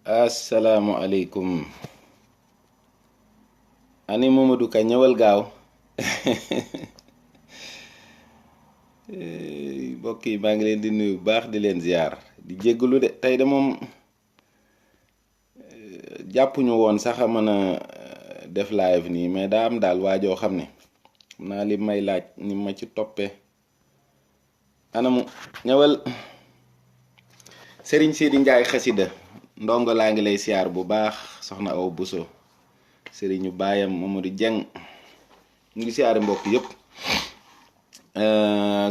asalaamualeykum. ani Mamadou Ka ñëwal gaaw. mbokk yi maa ngi leen di nuyu bu baax di leen ziar di jéggalu de tey de moom jàppuñu woon sax a mën a def live nii mais daa am daal waajoo xam ne xam naa li may laaj ni ma ci toppee anamu ñëwal. Sëriñ Sidi Njaay xasida ndongo laa ngi lay siyaar bu baax soxna aw buso sëriñu baayam Mamadou Dieng ñu ngi siyaare mbokk yépp.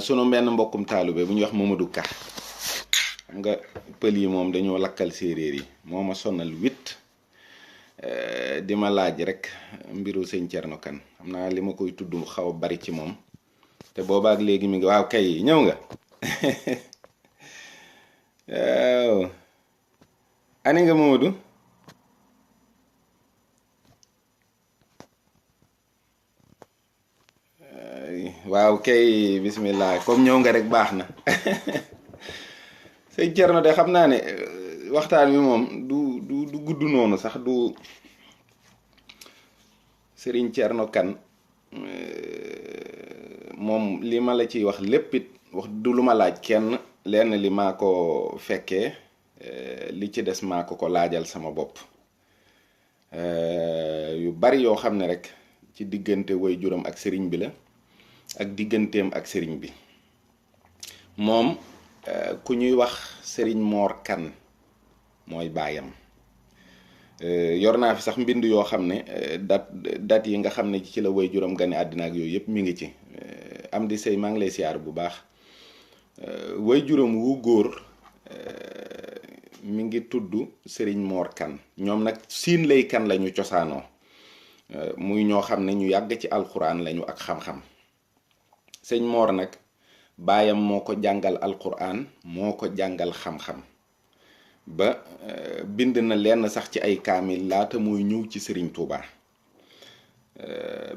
sunu benn mbokkum taalube bu ñuy wax Mamadou Ka xam nga pël yi moom dañoo lakkal séeréer yi moo ma sonal wit di ma laaj rek mbiru sëñ Cerno Kan xam naa li ma koy tudd xaw a bari ci moom te boobaak léegi mi ngi waaw kay ñëw nga. waaw ani nga Mamadou. waaw kay bismillah comme ñëw nga rek baax na. sëñ Cerno de xam naa ne waxtaan wi moom du gudd noonu sax du sëriñ Cerno Kan moom li ma la ciy wax léppit wax du lu ma laaj kenn lenn li maa ko fekkee li ci des maa ko laajal sama bopp yu bari yoo xam ne rek ci diggante way juram ak sëriñ bi la ak digganteem ak sëriñ bi moom ku ñuy wax sëriñ Moor Kan mooy baayam. yor naa fi sax mbind yoo xam ne dat yi nga xam ne ci la way juram gane àddina ak yooyu yëpp mi ngi ci am di sëy maa ngi lay siyaar bu baax. way juram wu góor mi ngi tudd sëriñ Moor Kan ñoom nag siin lay kan lañu cosaanoo muy ñoo xam ne ñu yàgg ci alxuraan lañu ak xam-xam. sëñ Moor nag baayam moo ko jàngal alxuraan moo ko jàngal xam-xam ba bind na lenn sax ci ay kaamil laata muy ñëw ci sëriñ Tuuba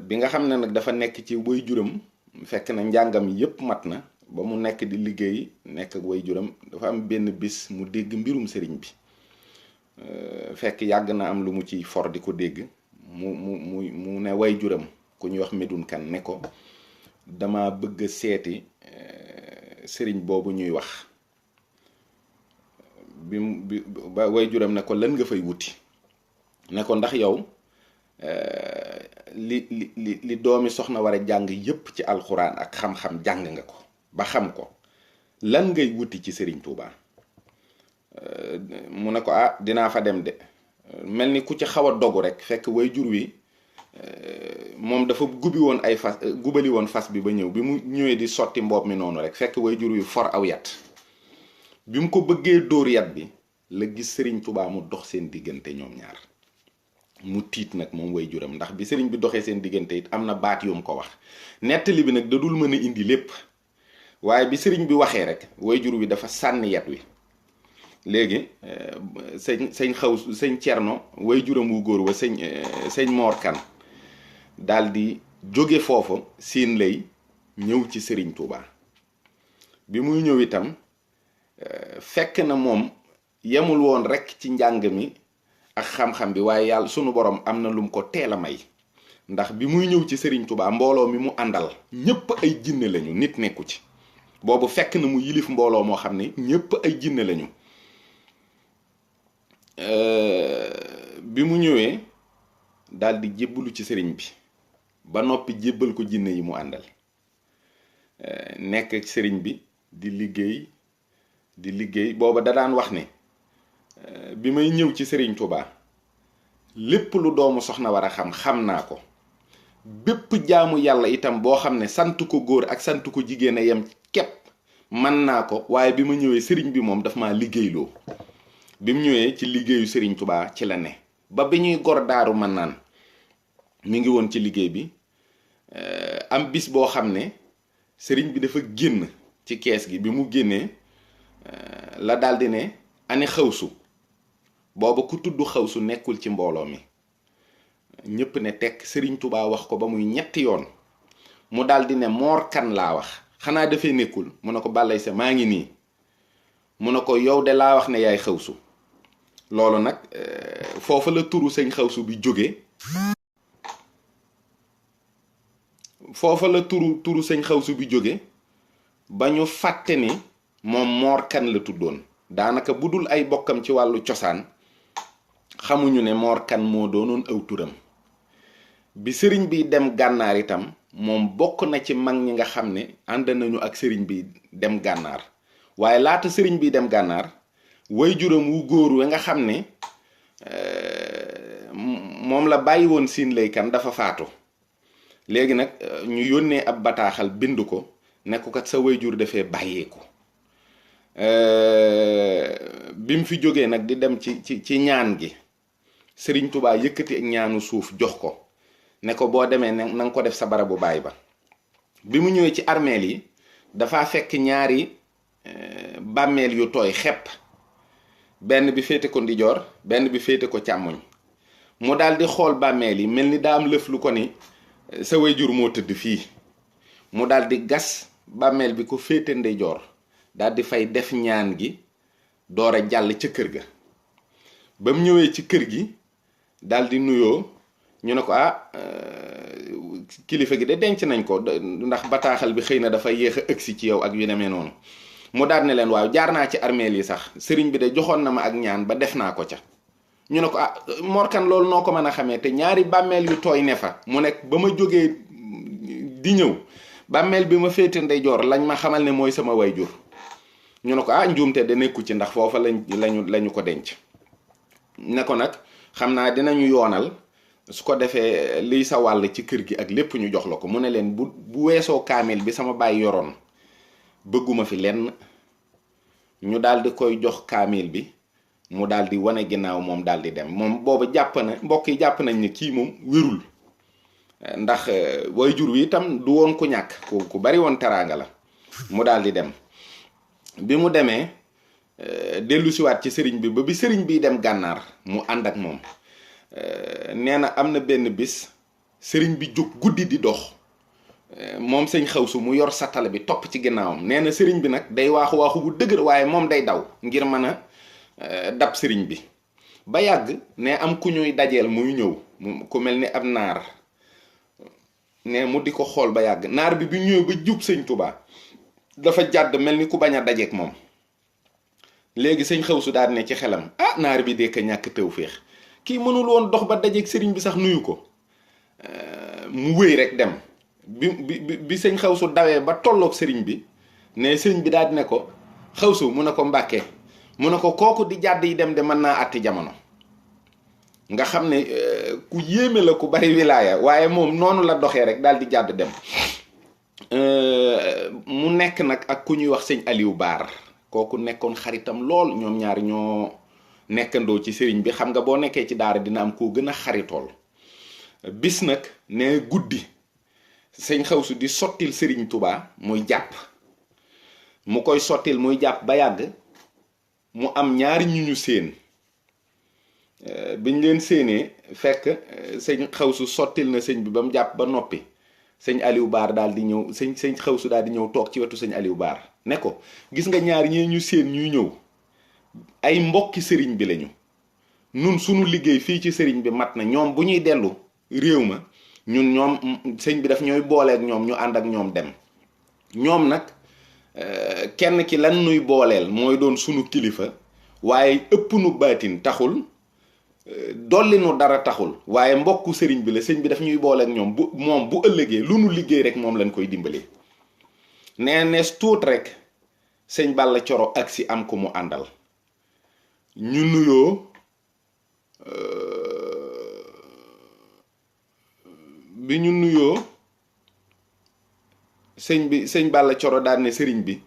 bi nga xam ne nag dafa nekk ci way juram fekk na njàngam yépp mat na ba mu nekk di liggéey nekk ak way juram dafa am benn bis mu dégg mbirum sëriñ bi fekk yàgg na am lu mu ci for di ko dégg mu ne way juram ku ñuy wax Medun Kan ne ko dama bëgg seeti sëriñ boobu ñuy wax ba way juram ne ko lan nga fay wuti ne ko ndax yow li doomi soxna war a jàng yépp ci alxuraan ak xam-xam jàng nga ko ba xam ko lan ngay wuti ci sëriñ Tuuba mu ne ko dinaa fa dem de mel ni ku ci xaw a dogu rek fekk way jur wi moom dafa gubali woon fas bi ba ñëw bi mu ñëwee di sotti mboob mi noonu rek fekk way jur wi for aw yat bi mu ko bëggee dóor yat bi la gis sëriñ Tuuba mu dox seen diggante ñoom ñaar mu tiit nag moom way juram ndax bi sëriñ bi doxee seen diggante it am na baat yum ko wax nettali bi nag da dul mën a indi lépp waaye bi sëriñ bi waxee rek way jur wi dafa sànni yat wi léegi sëñ Cerno way juram wu góor wa sëñ Moor Kan daal di jóge foofu siin lay ñëw ci sëriñ Tuuba bi muy ñëw itam fekk na moom yemul woon rekk ci njàng mi ak xam-xam bi waaye yàlla sunu borom am na lum ko teel a may ndax bi muy ñëw ci sëriñ Tuuba mbooloo mi mu àndal ñépp ay jinne lañu nit nekku ci boobu fekk na mu yilif mbooloo moo xam ne ñépp ay jinne lañu. bi mu ñëwee daal di jébbalu ci sëriñ bi ba noppi jébbal ko jinne yi mu àndal nekk ak sëriñ bi di liggéey booba da daan wax ne bi may ñëw ci sëriñ Tuuba lépp lu doomu soxna war a xam naa ko bépp jaamu yàlla itam boo xam ne sant ko góor ak sant ko jigéen a yem képp mën naa ko waaye bi ma ñëwee sëriñ bi moom daf maa liggéeyloo. bi mu ñëwee ci liggéeyu sëriñ Tuuba ci la ne ba bi ñuy gor Daaru Mannaan mi ngi woon ci liggéey bi am bis boo xam ne sëriñ bi dafa génn ci kees gi bi mu génnee la daldi ne ani xawsu booba ku tudd xawsu nekkul ci mbooloo mi ñépp ne tekk sëriñ Tuuba wax ko ba muy ñetti yoon mu daldi ne Moor Kan laa wax xanaa dafay nekkul mu ne ko bàllay sa maa ngi nii mu ne ko yow de laa wax ne yaay xawsu loolu nag foofa la turu sëñ Xawsu bi jóge foofa la turu sëñ Xawsu bi jóge ba ñu fàtte ni moom Mor Kan la tuddoon. daanaka bu dul ay bokkam ci wàllu cosaan xamuñu ne Mor Kan moo doonoon aw turam. bi sëriñ bi dem gànnaar itam moom bokk na ci mag ñi nga xam ne ànd nañu ak sëriñ bi dem gànnaar, waaye laata sëriñ bi dem gànnaar waajuram wu góor we nga xam ne moom la bàyyi woon Siin Lay Kan dafa faatu. léegi nag ñu yónnee ab bataaxal bind ko ne ko kat sa waajur dafee bàyyeeku. bi mu fi jógee nag di dem ci ñaan gi sëriñ Tubaa yëkkati ñaanu suuf jox ko ne ko boo demee na nga ko def sa barabu baay ba. bi mu ñëwee ci armeel yi dafa fekk ñaari bàmmeel yu tooy xepp, benn bi féete ko ndijoor benn bi féete ko càmmoñ. mu daal di xool bàmmeel yi mel ni daa am lëf lu ko ni sa waajur moo tëdd fii. mu daal di gas bàmmeel bi ko féete ndeyjoor daal di fay def ñaan gi door a jàll ca kër ga. ba mu ñëwee ci kër gi daal di nuyoo ñu ne ko kilifa gi de denc nañ ko ndax bataaxal bi xëy na dafa yéex a ëgsi ci yow ak yu demee noonu. mu daal ne leen waaw jaar naa ci armeel yi sax sëriñ bi de joxoon na ma ak ñaan ba def naa ko ca. ñu ne ko Mor Kan loolu noo ko mën a xamee te ñaari bàmmeel yu tooy ne fa. mu nekk ba ma jógee di ñëw bàmmeel bi ma féete ndeyjoor lañ ma xamal ne mooy sama waajur. ñu ne ko njuumte de nekku ci ndax foofa lañu ko denc. ne ko nag xam naa dinañu yoonal su ko defee liy sa wàll ci kër gi ak lépp ñu jox la ko. mu ne leen bu weesoo kaamil bi sama baay yoroon bëgguma fi lenn. ñu daal di koy jox kaamil bi mu daal di wane ginnaaw moom daal di dem. moom booba jàpp na mbokk yi jàpp nañ ne kii moom wérul ndax waajur wi itam du woon ku ñàkk ku bari woon teraanga la. mu daal di dem. bi mu demee dellusiwaat ci sëriñ bi ba bi sëriñ bi dem gànnaar mu ànd ak moom. nee na am na benn bis sëriñ bi jóg guddi di dox moom sëñ Xawsu mu yor satala bi topp ci ginnaawam. nee na sëriñ bi nag day waaxu bu dëgër waaye moom day daw ngir mën a dab sëriñ bi. ba yàgg ne am ku ñuy dajeel muy ñëw ku mel ni ab naar ne mu di ko xool ba yàgg naar bi ñëwee ba jub sëñ Tubaa dafa jàdd mel ni ku bañ a dajeek moom. léegi sëñ Xawsu daal ne ci xelam naar bi de ka ñàkk tawféex kii mënul woon dox ba dajeek sëriñ bi sax nuyu ko. mu wéy rek dem. bi sëñ Xawsu dawee ba tolloog sëriñ bi ne sëriñ bi daal di ne ko Xawsu mu ne ko Mbàkke mu ne ko kooku di jàdd yi dem de mën naa àtti jamono. nga xam ne ku yéeme la ku bari wilaaya waaye moom noonu la doxee rek daal di jàdd dem. mu nekk nag ak ku ñuy wax sëñ Aliou Baar kooku nekkoon xaritam lool ñoom ñaar ñoo nekkandoo ci sëriñ bi. xam nga boo nekkee ci daara dina am koo gën a xaritool. bis nag ne guddi sëñ Xawsu di sottil sëriñ Tubaa muy jàpp mu koy sottil muy jàpp ba yàgg mu am ñaari ñu séen. biñ leen séenee fekk sëñ Xawsu sottil na sëñ bi ba mu jàpp ba noppi. sëñ Aliou Baar daal di ñëw sëñ Xawsu daal di ñëw toog ci wetu sëñ Aliou Baar ne ko gis nga ñaar ñee ñu séen ñuy ñëw ay mbokki sëriñ bi lañu. nun sunu liggéey fii ci sëriñ bi mat na ñoom bu ñuy dellu réew ma ñoom sëñ bi daf ñooy booleek ñoom ñu ànd ak ñoom dem. ñoom nag kenn ki lan nuy booleel mooy doon sunu kilifa waaye ëpp nu baatin taxul dolli nu dara taxul waaye mbokku sëriñ bi la sëñ bi daf ñuy booleek ñoom moom bu ëllëgee lu nu liggéey rek moom lañ koy dimbalee. nee nees tuut rek sëñ Balla Coro ak si am ko mu àndal ñu nuyoo. bi ñu nuyoo sëñ Balla Coro daal ne sëriñ bi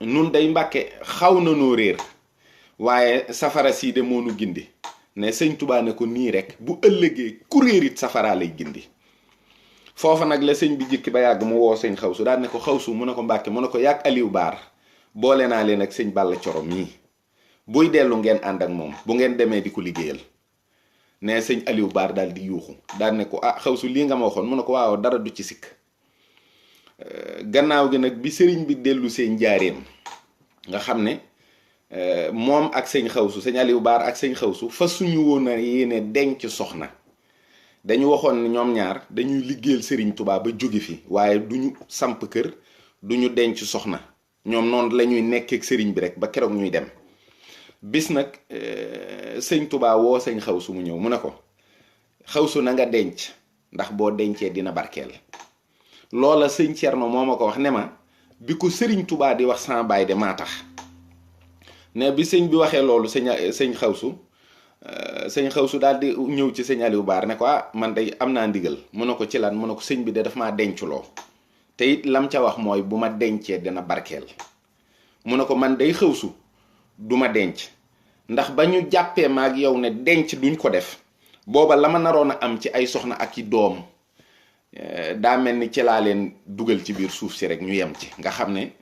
nun day Mbàkke xaw na noo réer waaye safara sii de moo nu gindi. ne sëñ Tubaa ne ko nii rek bu ëllëgee ku réer it safara lay gindi. foofa nag la sëñ bi jikki ba yàgg mu woo sëñ Xawsu daal ne ko Xawsu mu ne ko Mbàkke mu ne ko yàgg Aliou Baar boole naa leen ak sëñ Balla Coro mii buy dellu ngeen ànd ak moom bu ngeen demee di ko liggéeyal. ne sëñ Aliou Baar daal di yuuxu daal ne ko Xawsu lii nga ma waxoon mu ne ko waaw dara du ci sikk. gannaaw gi nag bi sëriñ bi dellu seen njaareem nga xam ne moom ak sëñ Xawsu, sëñ Aliou Baar ak sëñ Xawsu fa suñu woon a yéene denc soxna. dañu waxoon ni ñoom ñaar dañuy liggéeyal Serigne Touba ba jóge fi waaye duñu samp kër duñu denc soxna, ñoom noonu la ñuy nekkeek Serigne bi rek ba keroog ñuy dem. bis nag sëñ Touba woo sëñ Xawsu mu ñëw mu ne ko Xawsu na nga denc ndax boo dencee dina barkeel. loola sëñ Cerno moo ma ko wax ne ma bi ko Serigne Touba di wax sama baay de maa tax ne bi sëñ bi waxee loolu sëñ Xawsu sëñ Xawsu daal di ñëw ci sëñ Aliou Baar ne ko man day am naa ndigal. mu ne ko ci lan? mu ne ko sëñ bi de daf maa denculoo te it lam ca wax mooy bu ma dencee dina barkeel. mu ne ko man day Xawsu du ma denc ndax ba ñu jàppee ma ak yow ne denc duñ ko def booba la ma naroon a am ci ay soxna ak i doom daa mel ni ci laa leen dugal ci biir suuf si rek ñu yem ci. nga xam ne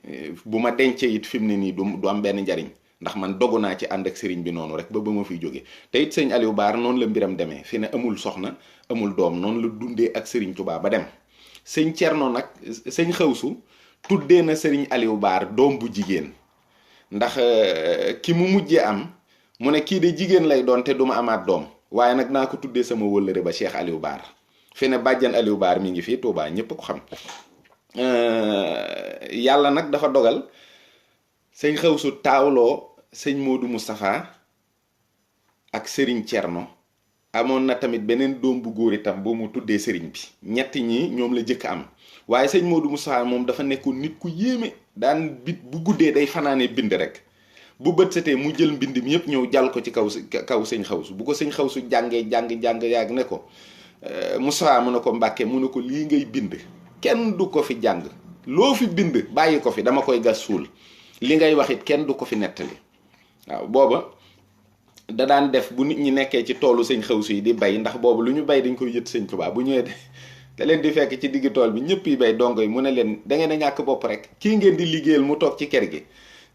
bu ma dencee it fi mu ne nii du am benn njariñ ndax man dogu naa ci ànd ak sëriñ bi noonu rek ba ma fiy jóge. te it sëñ Aliou Baar noonu la mbiram demee fi ne amul soxna amul doom noonu la dundee ak sëriñ Touba ba dem. sëñ Cerno nag sëñ Xawsu tuddee na sëriñ Aliou Baar doom bu jigéen ndax ki mu mujjee am mu ne kii de jigéen lay doon te duma amaat doom waaye nag naa ko tuddee sama wëllëre ba Cheikh Aliou Baar. fi ne bàjjan Aliou Baar mi ngi fii Touba ñëpp ko xam. yàlla nag dafa dogal sëñ Xawsu taawloo sëñ Modou Moustapha ak sëriñ Cerno. amoon na tamit beneen doom bu góor itam boo mu tuddee sëriñ bi. ñetti ñi ñoom la jëkk am waaye sëñ Modou Moustapha moom dafa nekkoon nit ku yéeme daan bit bu guddee day fanaane bind rek bu bët setee mu jël mbind mi yëpp ñëw jàll ko ci kaw sëñ Xawsu. bu ko sëñ Xawsu jàngee jàng yàgg ne ko Moustapha mu ne ko Mbàkke mu ne ko lii ngay bind kenn du ko fi jàng loo fi bind bàyyi ko fi dama koy gas suul li ngay wax it kenn du ko fi nettali. waaw booba da daan def bu nit ñi nekkee ci toolu sëñ Xawsu yi di bay ndax boobu lu ñu bay dañ koy yët sëñ Touba bu ñëwee da leen di fekk ci digg tool bi ñëpp yi bay dongo yi mu ne leen da ngeen a ñàkk bopp rek kii ngeen di liggéeyal mu toog ci kër gi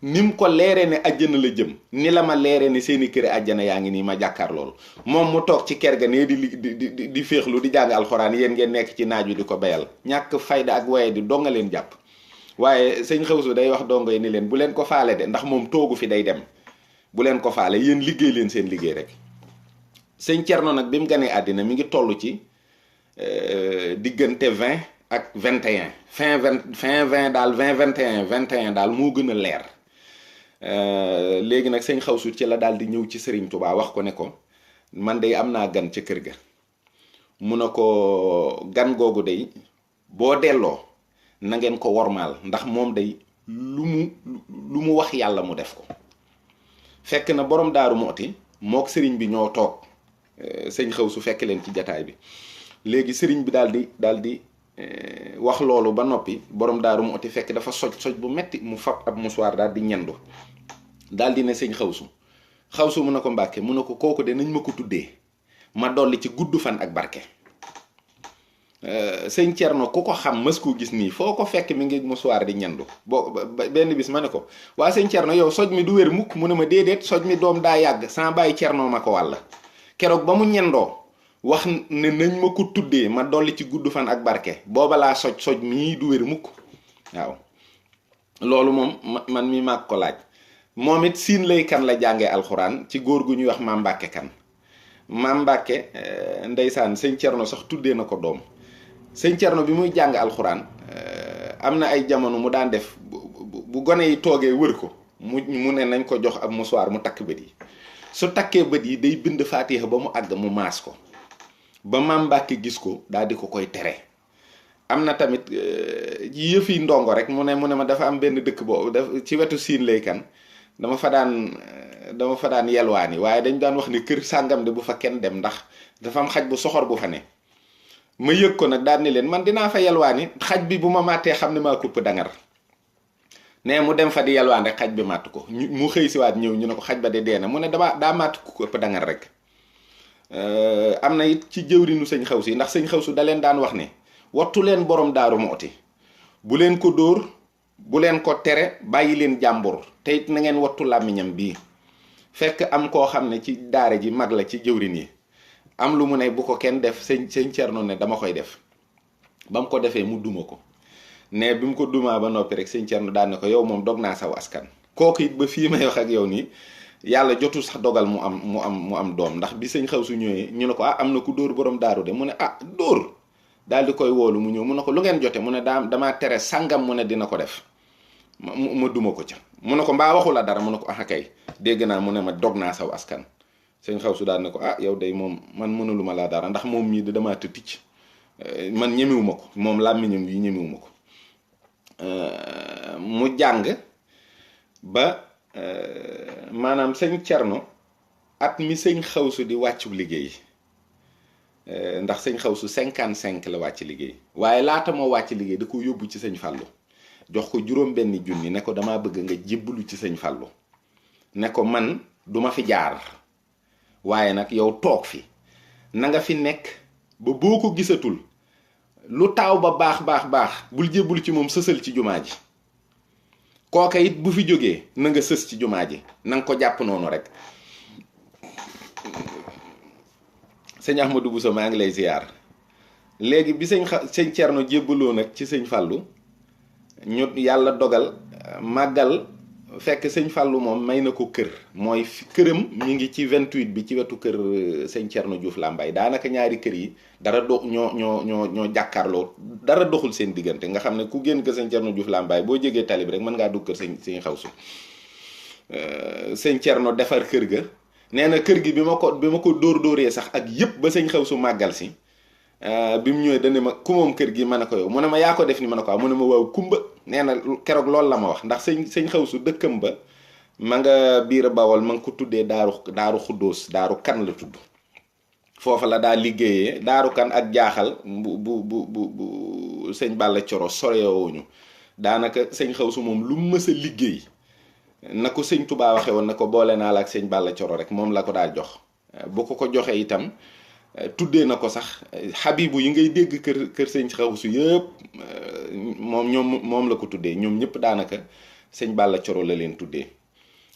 ni mu ko leeree ne àjjana la jëm ni la ma leeree ne seeni kër àjjana yaa ngi nii ma jàkkaar loolu moom mu toog ci kër ga ne di féexlu di jàng alxuraan yéen ngeen nekk ci naaj wi di ko bayal ñàkk fayda ak waye di donga leen jàpp. waaye sëñ Xawsu day wax dongo yi ni leen bu leen ko faale de ndax moom toogu fi day dem bu leen ko faale yéen liggéey leen seen liggéey rek. sëñ Cerno nag bi mu ganee àddina mi ngi toll ci diggante 20 ak 21 fin 20 daal 21 daal moo gën a leer. léegi nag sëñ Xawsu ci la daal di ñëw ci Serigne Touba wax ko ne ko man day am naa gan ca kër ga. mu ne ko gan googu day boo delloo na ngeen ko wormaal ndax moom day lu mu wax yàlla mu def ko. fekk na borom Daaru Muxti mook sëriñ bi ñoo toog sëñ Xawsu fekk leen ci jataay bi léegi sëriñ bi daal di wax loolu ba noppi borom Daaru Muxti fekk dafa soj bu metti mu fab ab musuwaar daal di ñendu daal di ne sëñ Xawsu mu ne ko Mbàkke mu ne ko kooku de nañ ma ko tuddee ma dolli ci gudd fan ak barke. sëñ Cerno ku ko xam mës koo gis nii foo ko fekk mi ngi musuwaar di ñendu benn bis ma ne ko waa sëñ Cerno yow soj mi du wér mukk mu ne ma déedéet soj mi doom daa yàgg sama bàyyi Cerno ma ko wàll keroog ba mu ñendoo wax ne nañ ma ko tuddee ma dolli ci gudd fan ak barke booba laa soj mii du wér mukk. waaw loolu moom man mi maag ko laaj. moom it siin lay kan la jàngee alxuraan ci góor gu ñuy wax Maam Mbàkke kan. Maam Mbàkke ndeysaan sëñ Cerno sax tuddee na ko doom. sëñ Cerno bi muy jàng alxuraan am na ay jamono mu daan def bu gone yi toogee wër ko mu ne nañ ko jox ab musuwaar mu takk bët yi su takkee bët yi day bind faatiha ba mu àgg mu maas ko ba Maam Mbàkke gis ko daal di ko koy tere. am na tamit yëfi ndongo rek mu ne ma dafa am benn dëkk boobu ci wetu siin lay kan dama fa daan yelwaani waaye dañ daan wax ni kër sàngam de bu fa kenn dem ndax dafa am xaj bu soxor bu fa ne. ma yëg ko nag daal ni leen man dinaa fa yelwaani xaj bi bu ma màttee xam ne maa kupp dangar ne mu dem fa di yelwaan rek xaj bi màtt ko mu xëy siwaat ñëw ñu ne ko xaj ba de dee na mu ne daa màtt ku ëpp dangar rek. am na it ci jëwrinu sëñ Xawsu yi ndax sëñ Xawsu da leen daan wax ne wattu leen borom Daaru Muxti bu leen ko dóor bu leen ko tere bàyyi leen jàmbur te it na ngeen wattu làmmiñam bii. fekk am koo xam ne ci daara ji mag la ci jëwrin yi am lu mu ne bu ko kenn def sëñ Cerno ne dama koy def ba mu ko defee mu duma ko ne bi mu ko dumaa ba noppi rek sëñ Cerno daan ne ko yow moom dog naa saw askan kooku it ba fii may wax ak yow nii yàlla jotul sax dogal mu am doom, ndax bi sëñ xaw su ñëwee ñu ne ko am na ku dóor borom daaru de, mu ne dóor, daal di koy woolu mu ñëw, mu ne ko lu ngeen jote, mu ne damaa tere sàngam, mu ne dina ko def, ma duma ko ca. mu ne ko mbaa waxu la dara, mu ne ko kay dégg naa, mu ne ma dog naa saw askan. sëñ xaw su daal ne ko yow day moom man mënuluma laa dara, ndax moom mii de damaa të ticc, man ñemewuma ko, moom làmmiñam yi ñemewuma ko. mu jàng ba maanaam sëñ Cerno at mi sëñ xawsu di wàccu liggéey, ndax sëñ xawsu 55 la wàcc liggéey, waaye laata moo wàcc liggéey da ko yóbbu ci sëñ Fàllu, jox ko juróom-benni junni, ne ko damaa bëgg nga jébbalu ci sëñ Fàllu, ne ko man duma fi jaar, waaye nag yow toog fi na nga fi nekk ba boo ko gisatul lu taaw ba baax bul jébbalu ci moom, sësal ci jumaa ji. kooka it bu fi jógee na nga sës ci jumaa ji, na nga ko jàpp noonu rek. sëñ Ahmadou Bousso maa ngi lay ziar. léegi bi sëñ Cerno jébbaloo nag ci sëñ Fàllu, ñu yàlla dogal màggal, fekk sëñ Fàllu moom may na ko kër, mooy këram mi ngi ci 28 bi ci wetu kër sëñ Cerno Diouf Lambaye. daanaka ñaari kër yi dara ñoo jàkkaarloo, dara doxul seen diggante, nga xam ne ku génn kër sëñ Cerno Diouf Lambaye boo jegee tali bi rek mën ngaa dugg kër sëñ xawsu. sëñ Cerno defar kër ga, nee na kër gi bi ma ko dóoree sax ak yëpp ba sëñ xawsu màggal si, bi mu ñëwee dane ma ku moom kër gi, ma ne ko yow, mu ne ma yaa ko def ni, ma ne ko mu ne ma waaw kumba. nee na keroog loolu la ma wax, ndax sëñ xawsu dëkkam ba ma nga biir Bawol, ma nga ko tuddee daaru xuddoos, daaru kan la tudd. foofa la daa liggéeyee, daaru kan ak jaaxal bu sëñ Balla Coro sorewuñu. daanaka sëñ xawsu moom lu mës a liggéey, na ko sëñ Tubaa waxe woon na ko boole naa la ak sëñ Balla Coro rek, moom la ko daa jox. bu ko joxee itam tuddee na ko sax xabibu yi ngay dégg kër sëñ xawsu yëpp, moom la ko tuddee. ñoom ñëpp daanaka sëñ Balla Coro la leen tuddee.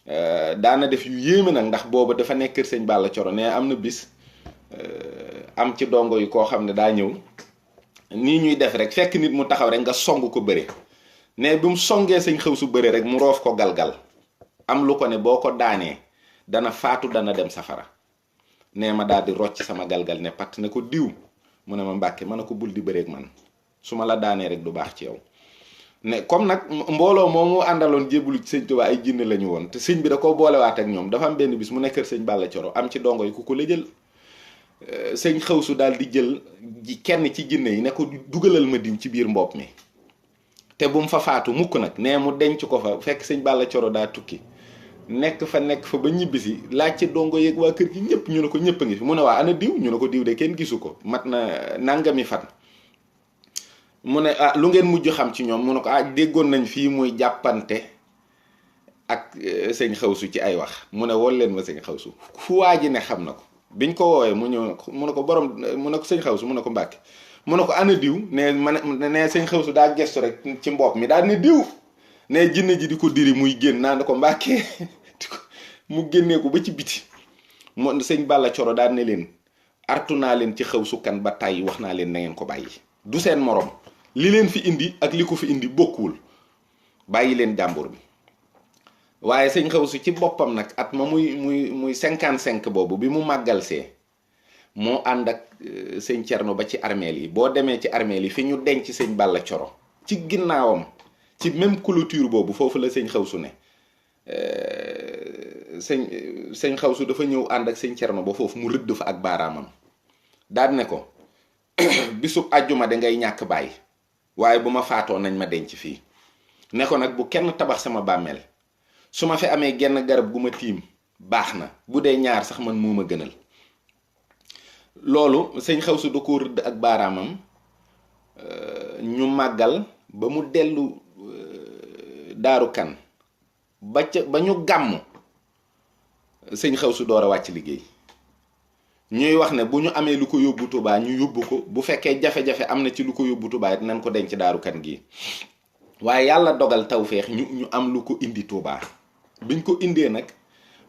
daana def yu yéeme nag, ndax booba dafa nekk kër sëñ Balla Coro, ne am na bis am ci dongo yi koo xam ne daa ñëw nii ñuy def rek, fekk nit mu taxaw rek nga song ko bëre, ne bi mu songee sëñ xawsu bëre rek mu roof ko galgal, am lu ko ne boo ko daanee dana faatu, dana dem safara. nee ma daal di rocc sama galgal ne patt ne ko diw, mu ne ma Mbàkke, ma ne ko bul di bëreeg man, su ma la daanee rek du baax ci yow. ne comme nag mbooloo moomu àndaloon jébbalu ci sëñ Tuubaa ay jinne la ñu woon, te sëñ bi da koo boolewaat ak ñoom. dafa am benn bis mu nekk kër sëñ Balla Coro, am ci dongo yi ku ko la jël. sëñ xawsu daal di jël kenn ci jinne yi ne ko dugalal ma diw ci biir mbopp mi, te bu mu fa faatu mukk nag. nee mu denc ko fa, fekk sëñ Balla Coro daa tukki, nekk fa ba ñibbisi, laaj ci dongo yeeg waa kër gi ñëpp, ñu ne ko ñëpp a ngi fi. mu ne waa ana diw, ñu ne ko diw de kenn gisu ko, mat na nangami fan. mu ne lu ngeen mujj xam ci ñoom, mu ne ko déggoon nañ fii muy jàppante ak sëñ xawsu ci ay wax. mu ne wol leen ma sëñ xawsu. fu waa ji ne xam na ko. biñ ko woowee mu ñëw, mu ne ko borom, mu ne ko sëñ xawsu, mu ne ko Mbàkke, mu ne ko ana diw. ne sëñ xawsu daa gestu rek ci mbopp mi daal ne diw. ne jinne ji di ko diri muy génn, naan ko Mbàkke mu génnee ko ba ci biti. mu sëñ Balla Coro daal ne leen artu naa leen ci xawsu kan ba tàyyi, wax naa leen na ngeen ko bàyyi, du seen morom, li leen fi indi ak li ko fi indi bokkuwul, bàyyi leen jàmbur bi. waaye sëñ xawsu ci boppam nag at ma muy 55 boobu, bi mu màggal see, moo ànd ak sëñ Cerno ba ci armeel yi. boo demee ci armeel yi fi ñu denc sëñ Balla Coro, ci ginnaawam ci même clôture boobu, foofu la sëñ xawsu ne. sëñ xawsu dafa ñëw ànd ak sëñ Cerno ba foofu, mu rëdd fa ak baaraamam, daal ne ko bisub àjjuma da ngay ñàkk bàyyi, waaye bu ma faatoo nañ ma denc fii. ne ko nag bu kenn tabax sama bàmmeel, su ma fi amee genn garab gu ma tiim baax na, bu dee ñaar sax man moo ma gënal. loolu sëñ xawsu da ko rëdd ak baaraamam. ñu màggal ba mu dellu daaru kan ba ñu gàmm, sëñ xawsu door a wàcc liggéey. ñuy wax ne bu ñu amee lu ko yóbbu Tuubaa ñu yóbbu ko, bu fekkee jafe-jafe am na ci lu ko yóbbu Tuubaa it nañ ko denc daaru kan gi. waaye yàlla dogal tawfeex ñu am lu ko indi Tuubaa. biñ ko indee nag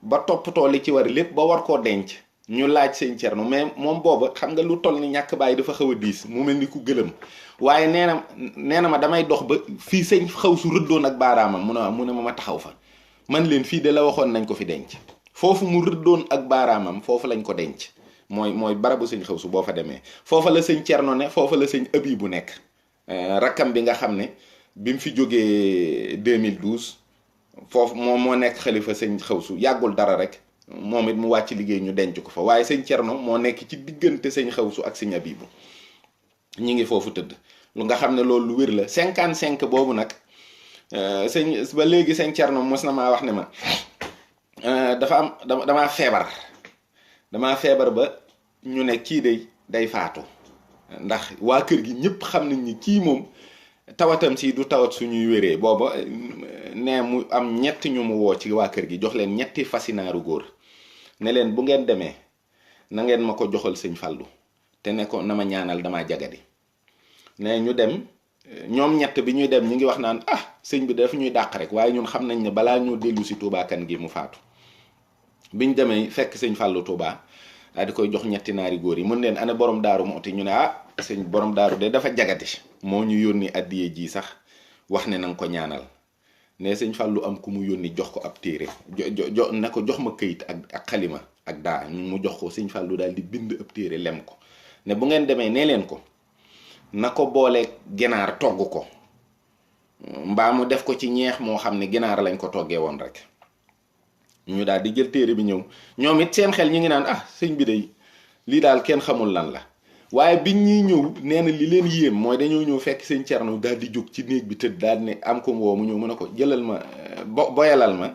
ba toppatoo li ci war lépp ba war koo denc, ñu laaj sëñ Cerno, mais moom booba xam nga lu toll ni ñàkk bàyyi dafa xaw a diis, mu mel ni ku gëlëm. waaye nee na ma damay dox ba fii sëñ xawsu rëddoon ak baaraamam, mu ne ma taxaw fa. man leen fii de la waxoon nañ ko fi denc. foofu mu rëddoon ak baaraamam foofu lañ ko denc mooy barabu sëñ Xawsu boo fa demee foofa la sëñ Cerno ne foofa la sëñ Abi bu nekk rakkam bi nga xam ne bi mu fi jógee 2012 foofu moom moo nekk xalifa sëñ Xawsu yàggul dara rek moom it mu wàcc liggéey ñu denc ko fa waaye sëñ Cerno moo nekk ci diggante sëñ Xawsu ak sëñ Abi bu ñi ngi foofu tëdd lu nga xam ne loolu lu wér la 55 boobu nag sëñ ba léegi sëñ Cerno mos na maa wax ne ma damaa feebar ba ñu ne kii day faatu ndax waa kër gi ñëpp xam nañ ni kii moom tawatam si du tawat suñuy wéree booba ne mu am ñetti ñu mu woo ci waa kër gi jox leen ñetti fasinaaru góor ne leen bu ngeen demee na ngeen ma ko joxal sëñ Fallu te ne ko na ma ñaanal damaa jagadi ne ñu dem ñoom ñett bi ñuy dem ñu ngi wax naan sëñ bi daf ñuy dàq rek waaye ñun xam nañ ne balaa ñoo dellu si Touba kan gi mu faatu biñ demee fekk sëñ Fallu Touba daal di koy jox ñetti naari góor yi mën leen ana borom daaru Muxti ñu ne sëñ borom daaru de dafa jagati moo ñu yónni addiye ji sax wax ne na nga ko ñaanal ne sëñ Fallu am ku mu yónni jox ko ab téere ne ko jox ma këyit ak xalima ak daa mu jox ko sëñ Fallu daal di bind ab téere lem ko ne bu ngeen demee nee leen ko na ko boole ginaar togg ko mbaa mu def ko ci ñeex moo xam ne ginaar lañ ko toggee woon rek ñu daal di jël téere bi ñëw ñoom it seen xel ñi ngi naan sëñ bi day lii daal kenn xamul lan la waaye biñ ñuy ñëw nee na li leen yéem mooy dañoo ñëw fekk sëñ Cerno daal di jóg ci néeg bi tëdd daal ne am ko woo mu ñëw mën a ko jëlal ma boyalal ma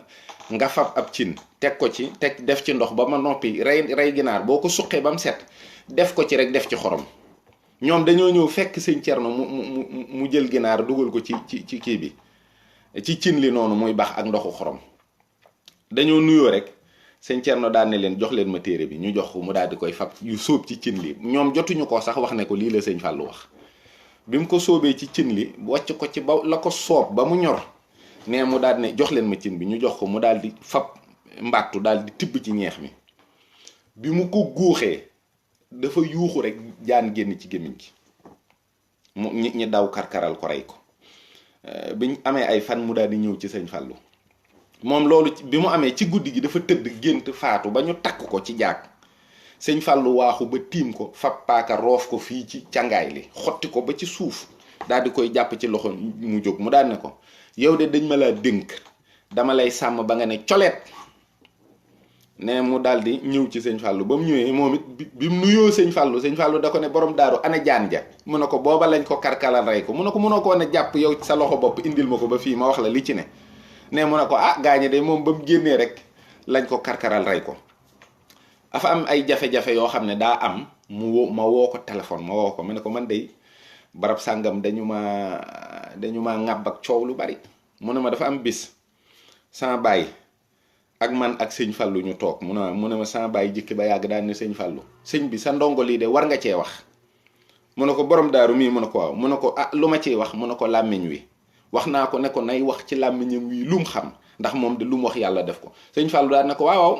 nga fab ab cin teg ko ci teg def ci ndox ba ma noppi rey ginaar boo ko suqee ba mu set def ko ci rek def ci xorom ñoom dañoo ñëw fekk sëñ Cerno mu jël ginaar dugal ko ci kii bi ci cin li noonu muy baax ak ndoxu xorom dañoo nuyoo rek sëñ Cerno daan ne leen jox leen ma téere bi ñu jox ko mu daal di koy fab yu sóob ci cin li ñoom jotuñu ko sax wax ne ko lii la sëñ Fallu wax bi mu ko sóobee ci cin li wàcc ko ci ba la ko soob ba mu ñor ne mu daal ne jox leen ma cin bi ñu jox ko mu daal di fab mbàttu daal di tibb ci ñeex mi bi mu ko guuxee dafa yuuxu rek jaan génn ci gémmiñ gi mu ñi daw karkaral ko rey ko biñ amee ay fan mu daal di ñëw ci sëñ Fallu moom loolu bi mu amee ci guddi gi dafa tëdd gént faatu ba ñu takk ko ci jaag sëñ Fallu waaxu ba tiim ko fab paaka roof ko fii ci càngaay li xotti ko ba ci suuf daal di koy jàpp ci loxo mu jóg mu daal ne ko yow de dañ ma laa dénk dama lay sàmm ba nga ne coleet ne mu daal di ñëw ci sëñ Fallu ba mu ñëwee moom it bi mu nuyoo sëñ Fallu da ko ne borom daaru ana jaan ja mu ne ko booba lañ ko karkalal rey ko mu ne ko mënoo koo ne jàpp yow sa loxo bopp indil ma ko ba fii ma wax la li ci ne ne mu ne ko gaañe de moom ba mu génnee rek lañ ko karkaral rey ko dafa am ay jafe-jafe yoo xam ne daa am ma woo ko téléphone ma woo ko ma ne ko man de barab sàngam dañu ma ŋàbb ak coow lu bari mu ne ma dafa am bis sama baay ak man ak sëñ Fallu ñu toog mu ne ma sama baay jikki ba yàgg daal ne sëñ Fallu sëñ bi sa ndongo lii de war nga cee wax mu ne ko borom daaru mii mu ne ko waaw mu ne ko lu ma ciy wax mu ne ko làmmiñ wi wax naa ko ne ko nay wax ci làmmiñam wi lu mu xam ndax moom de lu mu wax yàlla def ko sëñ Fallu daal ne ko waaw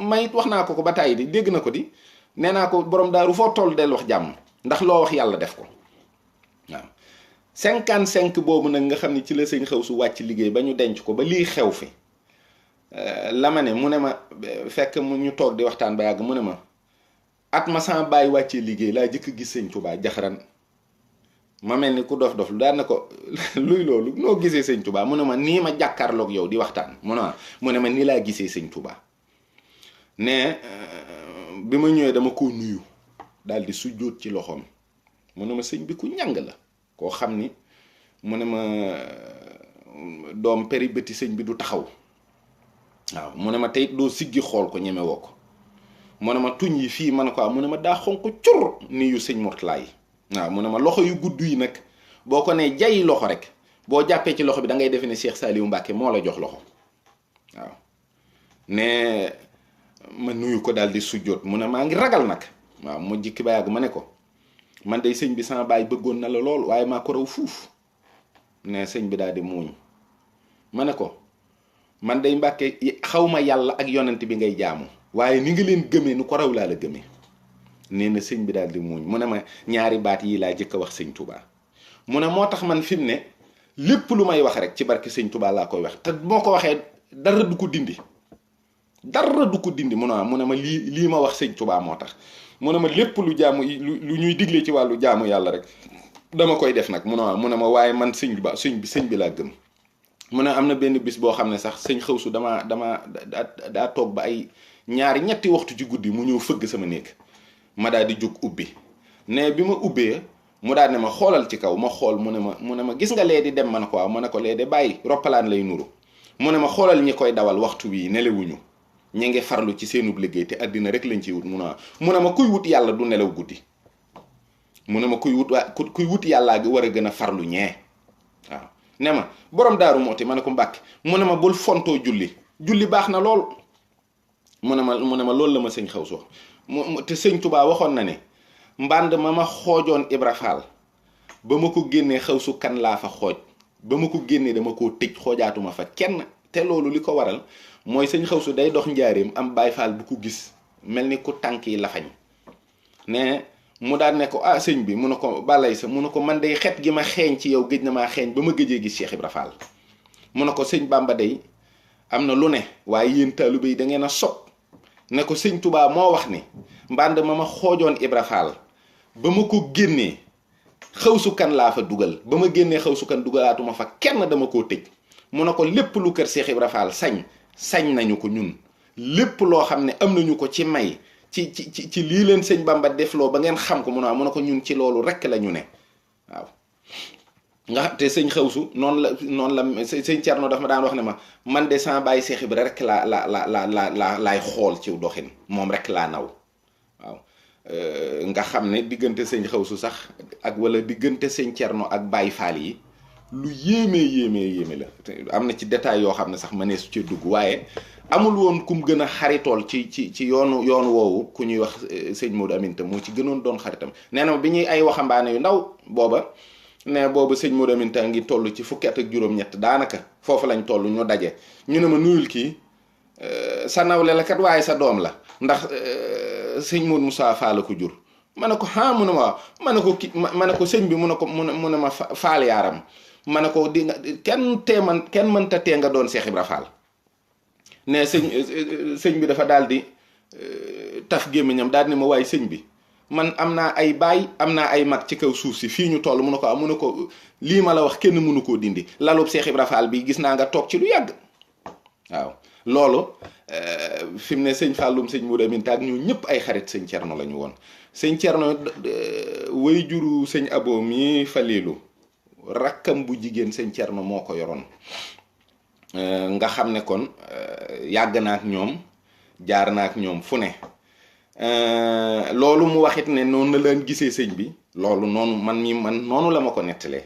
mayit wax naa ko ba tàyyi di dégg na ko di nee naa ko borom daaru foo toll del wax jàmm ndax loo wax yàlla def ko waaw 55 boobu nag nga xam ne ci la sëñ Xawsu wàcc liggéey ba ñu denc ko ba lii xew fi la ma ne mu ne ma fekk mu ñu toog di waxtaan ba yàgg mu ne ma at ma sama bàyyi wàccee liggéey laa jëkk gis sëñ Tuubaa jaxaran ma mel ni ku dof dof lu daan na ko luy loolu noo gisee sëñ Tuubaa mu ne ma nii ma jàkkaarloog yow di waxtaan mu ne ma nii laa gisee sëñ Tuubaa ne bi ma ñëwee dama ko nuyu daal di sujjóot ci loxoom mu ne ma sëñ bi ku ñàng la koo xam ni mu ne ma doom peri bëti sëñ bi du taxaw waaw mu ne ma tey doo siggi xool ko ñeme woo ko mu ne ma tuñ yi fii ma ne ko mu ne ma daa xonq cur ni yu sëñ Murtala yi waaw mu ne ma loxo yu gudd yi nag boo ko nee jayi loxo rek boo jàppee ci loxo bi da ngay defe ne Cheikh Saliou Mbacke moo la jox loxo waaw ne ma nuyu ko daal di sujjóot mu ne maa ngi ragal nag waaw mu jikki ba yàgg ma ne ko man day sëñ bi sama baay bëggoon na la lool waaye maa ko raw fuuf ne sëñ bi daal di muuñ ma ne ko man day Mbàkke xaw ma yàlla ak yonent bi ngay jaamu waaye ni nga leen gëmee nu ko raw laa la gëmee nee na sëñ bi daal di muuñ mu ne ma ñaari baat yii laa jëkk a wax sëñ Touba mu ne moo tax man fi mu ne lépp lu may wax rek ci barke sëñ Touba laa koy wax te moo ko waxee dara du ko dindi, dara du ko dindi. mu ne ma lii ma wax sëñ Tuubaa moo tax. mu ne ma lépp lu ñuy digle ci wàllu jaamu yàlla rek dama koy def nag. mu ne ma waaye man sëñ bi laa gëm. mu ne am na benn bis boo xam ne sax sëñ Xawsu daa toog ba ay ñetti waxtu ci guddi mu ñëw fëgg sama néeg ma daal di jóg ubbi. ne bi ma ubbee mu daal ne ma xoolal ci kaw ma xool. mu ne ma gis nga lee di dem. ma ne ko waaw. ma ne ko lee de bàyyi roppalaan lay nuru. mu ne ma xoolal ñi koy dawal waxtu wi nelewuñu, ñi ngi farlu ci seenub liggéey te àddina rek lañ ciy wut. mu ne ma kuy wut yàlla du nelaw guddi. mu ne ma kuy wut yàllaa gi war a gën a farlu ñee. waaw ne ma borom Daaru Muxti. ma ne ko Mbàkke. mu ne ma bul fontoo julli baax na lool. mu ne ma loolu la ma sëñ Xawsu wax. te sëñ Tuubaa waxoon na ne mbànd ma xoojoon Ibra Faal ba ma ko génnee Xawsu kan laa fa xooj, ba ma ko génnee dama koo tëj, xoojaatuma fa kenn. te loolu li ko waral mooy sëñ Xawsu day dox njaareem am Baay Faal bu ko gis mel ni ku tànk yi lafañ ne mu daan ne ko sëñ bi. mu ne ko balay sa. mu ne ko man day xet gi ma xeeñ ci yow gëj na maa xeeñ ba ma gëjee gis Cheikh Ibra Fall. mu ne ko sëñ Bamba day am na lu ne, waaye yéen taalibe yi da ngeen a sopp. ne ko sëñ Tuubaa moo wax ni mbànd ma xoojoon Ibra Fall ba ma ko génnee Xawsu kan laa fa dugal, ba ma génnee Xawsu kan dugalaatuma fa kenn, dama koo tëj. mu ne ko lépp lu kër Cheikh Ibra Fall sañ nañu ko ñun, lépp loo xam ne am nañu ko ci may ci lii leen sëñ Bamba defloo ba ngeen xam ko. mu ne ko ñun ci loolu rekk la ñu ne. waaw nga xam te sëñ Xawsu noonu la sëñ Cerno daf ma daan wax ne ma man de sama bàyyi Cheikh Ibra rek laay xool ci doxin, moom rek laa naw. waaw nga xam ne diggante sëñ Xawsu sax ak wala diggante sëñ Cerno ak Baay Faal yi lu yéeme la. am na ci détail yoo xam ne sax mëneesu ci dugg, waaye amul woon kum gën a xaritool ci yoonu woowu ku ñuy wax sëñ Modou Aminta moo ci gënoon doon xaritam. nee na bi ñuy ay waxambaane yu ndaw booba sëñ Modou Aminta ngi toll ci fukki at ak juróom-ñett daanaka foofu lañ toll. ñu daje ñu ne ma nuyul kii sa nawle la kat waaye sa doom la, ndax sëñ Modou Moussa Fall la ko jur. ma ne ko mu ne ma ma ne ko ma ne ko sëñ bi mu ne ma Fall yaaram. ma ne ko di nga kenn mënta tee nga doon Cheikh Ibra Fall. ne sëñ bi dafa daal di taf gémmiñam daal di ne ma waaye sëñ bi man am naa ay baay am naa ay mag ci kaw suuf si fii ñu toll. mu ne ko lii ma la wax kenn mënu koo dindi. lalub Cheikh Ibra Fall bi gis naa nga toog ci lu yàgg. waaw loolu fi mu ne sëñ Fallum sëñ Modou Aminta ak ñu ñëpp ay xarit sëñ Cerno la ñu woon. sëñ Cerno way juru sëñ Abo mi Falilu rakkam bu jigéen sëñ Cerno moo ko yoroon. nga xam ne kon yàgg na ak ñoom, jaar na ak ñoom fu ne. loolu mu waxit ne noonu la leen gisee sëñ bi, loolu noonu man noonu la ma ko nettalee.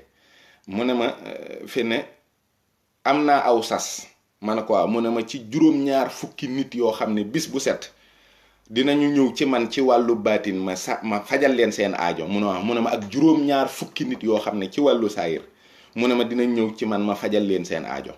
mu ne ma fi ne am naa aw sas. ma ne ko waaw. mu ne ma ci juróom-ñaar fukki nit yoo xam ne bis bu set dinañu ñëw ci man ci wàllu baatin ma fajal leen seen aajo. mu ne ma ak juróom-ñaar fukki nit yoo xam ne ci wàllu saayir mu ne ma dinañ ñëw ci man ma fajal leen seen aajo.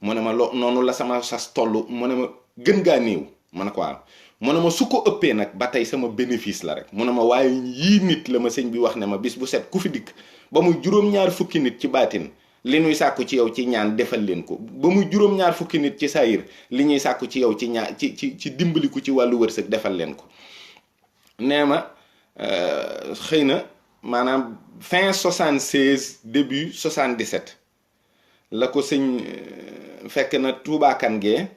mu ne ma noonu la sama sas toll. mu ne ma gën gaa néew. ma ne ko waaw. mu ne ma su ko ëppee nag ba tey sama bénéfice la rek. mu ne ma waaye yii nit la ma sëñ bi wax ne ma bis bu set ku fi dikk ba muy juróom-ñaar fukki nit ci baatin li ñuy sàkku ci yow ci ñaan defal leen ko, ba muy juróom-ñaar fukki nit ci saayir li ñuy sàkku ci yow ci ñaan ci dimbaliku ci wàllu wërsëg defal leen ko. nee ma xëy na maanaam fin 76 début 77 la ko sëñ fekk na Tuubaa kan gee